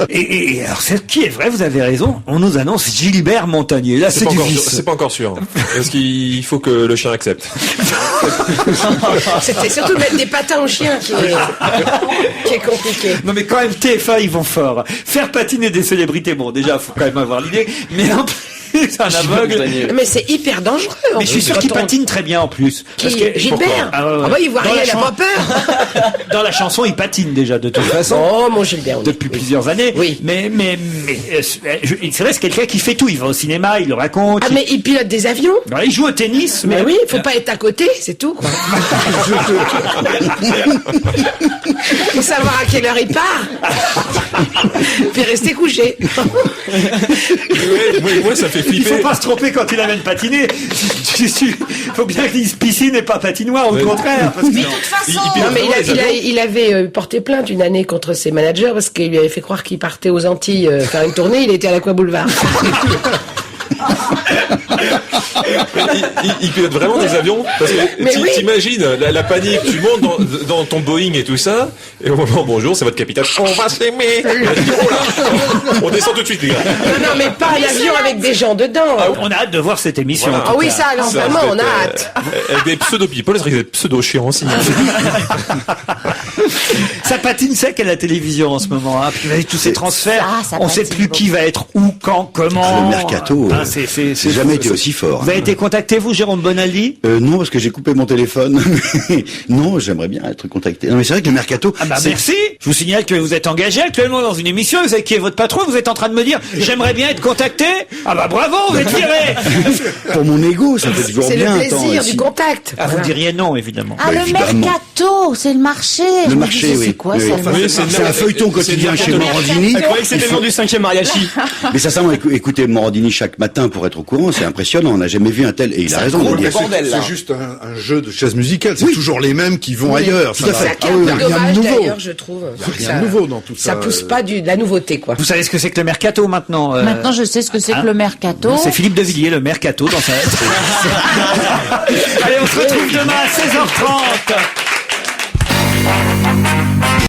Speaker 1: Et alors, qui est vrai, vous avez raison, on nous annonce Gilbert Montagnier. Là, c'est
Speaker 2: pas
Speaker 1: du
Speaker 2: encore sûr,
Speaker 1: vice.
Speaker 2: c'est pas encore sûr. Parce qu'il faut que le chien accepte.
Speaker 3: C'était surtout mettre des patins aux chiens qui est compliqué.
Speaker 1: Non, mais quand même, TF1, ils vont fort. Faire patiner des célébrités, bon, déjà, faut quand même avoir l'idée, mais en plus, un aveugle.
Speaker 3: Mais c'est hyper dangereux. en
Speaker 1: Mais je suis
Speaker 3: plus,
Speaker 1: sûr qu'il
Speaker 3: quand on-
Speaker 1: patine très bien en plus.
Speaker 3: Gilbert.
Speaker 1: Ah, ouais, ouais.
Speaker 3: Ah bah il voit
Speaker 1: Dans
Speaker 3: rien,
Speaker 1: la
Speaker 3: il a
Speaker 1: chan-
Speaker 3: pas peur.
Speaker 1: Dans la chanson, il patine déjà de toute façon.
Speaker 3: Oh mon Gilbert.
Speaker 1: Depuis plusieurs années.
Speaker 3: Oui.
Speaker 1: Mais c'est vrai, c'est quelqu'un qui fait tout. Il va au cinéma, il le raconte.
Speaker 3: Ah mais il pilote des avions.
Speaker 1: Il joue au tennis.
Speaker 3: Mais oui, faut pas être à côté, c'est tout. Quoi. Faut savoir à quelle heure il part. Puis rester couché.
Speaker 2: Ouais, ça fait
Speaker 1: Il
Speaker 2: flipper.
Speaker 1: faut pas se tromper quand il amène patiner. Il faut bien qu'il dise piscine et pas patinoire, au contraire. Parce que
Speaker 6: De toute façon.
Speaker 3: Non, mais il avait porté plainte une année contre ses managers parce qu'il lui avait fait croire qu'il partait aux Antilles faire une tournée. Il était à l'Aqua Boulevard.
Speaker 2: Il pilote vraiment des avions parce que
Speaker 3: Mais oui.
Speaker 2: t'imagines la panique, tu montes dans ton Boeing et tout ça, et au moment bonjour, c'est votre capitaine. On va s'aimer. Oh là, on descend tout de suite, les gars.
Speaker 3: Non, mais pas un avion avec des gens dedans.
Speaker 1: on a hâte de voir cette émission.
Speaker 2: Voilà.
Speaker 1: en tout
Speaker 3: Ah oui,
Speaker 1: cas.
Speaker 3: ça, alors vraiment, on a hâte.
Speaker 2: Des pseudo-people, c'est des pseudo-chiants aussi.
Speaker 1: Ça patine sec à la télévision en ce moment. Hein. Puis avec tous ces transferts,
Speaker 6: ça
Speaker 1: on sait
Speaker 6: patine
Speaker 1: plus qui va être où, quand, comment.
Speaker 5: Le mercato.
Speaker 1: Hein,
Speaker 5: J'ai jamais été aussi fort.
Speaker 1: Vous avez été contacté, vous, Jérôme Bonaldi?
Speaker 5: Non, parce que j'ai coupé mon téléphone. Non, j'aimerais bien être contacté. Non, mais c'est vrai que le mercato...
Speaker 1: Ah bah merci. Je vous signale que vous êtes engagé actuellement dans une émission. Vous savez qui est votre patron? Vous êtes en train de me dire, j'aimerais bien être contacté? Ah bah bravo, vous êtes viré.
Speaker 5: Pour mon ego, ça fait toujours
Speaker 3: C'est
Speaker 5: bien.
Speaker 3: le plaisir du contact.
Speaker 1: Ah, vous diriez non, évidemment.
Speaker 6: Ah, le mercato, c'est le marché.
Speaker 5: Le
Speaker 6: Je me
Speaker 5: marché,
Speaker 6: disais,
Speaker 5: oui.
Speaker 6: C'est quoi,
Speaker 5: Oui,
Speaker 6: ça,
Speaker 5: enfin,
Speaker 6: le marché?
Speaker 5: c'est un feuilleton quotidien chez Morandini.
Speaker 4: Elle croyait que c'était le nom du 5e mariachi.
Speaker 5: Mais sincèrement, écoutez Morandini chaque matin pour être au courant, c'est impressionnant. On n'a jamais vu un tel, et il a raison de le dire.
Speaker 7: C'est juste un jeu de chaises musicales. C'est toujours les mêmes qui vont ailleurs.
Speaker 5: Tout à fait.
Speaker 3: C'est un dommage d'ailleurs, je trouve.
Speaker 7: Rien de nouveau dans tout ça.
Speaker 3: Ça pousse pas de la nouveauté, quoi.
Speaker 1: Vous savez ce que c'est que le mercato maintenant?
Speaker 6: Maintenant, je sais ce que c'est que le mercato.
Speaker 1: C'est Philippe de Villiers, le mercato dans sa... Allez, on se retrouve demain à 16h30.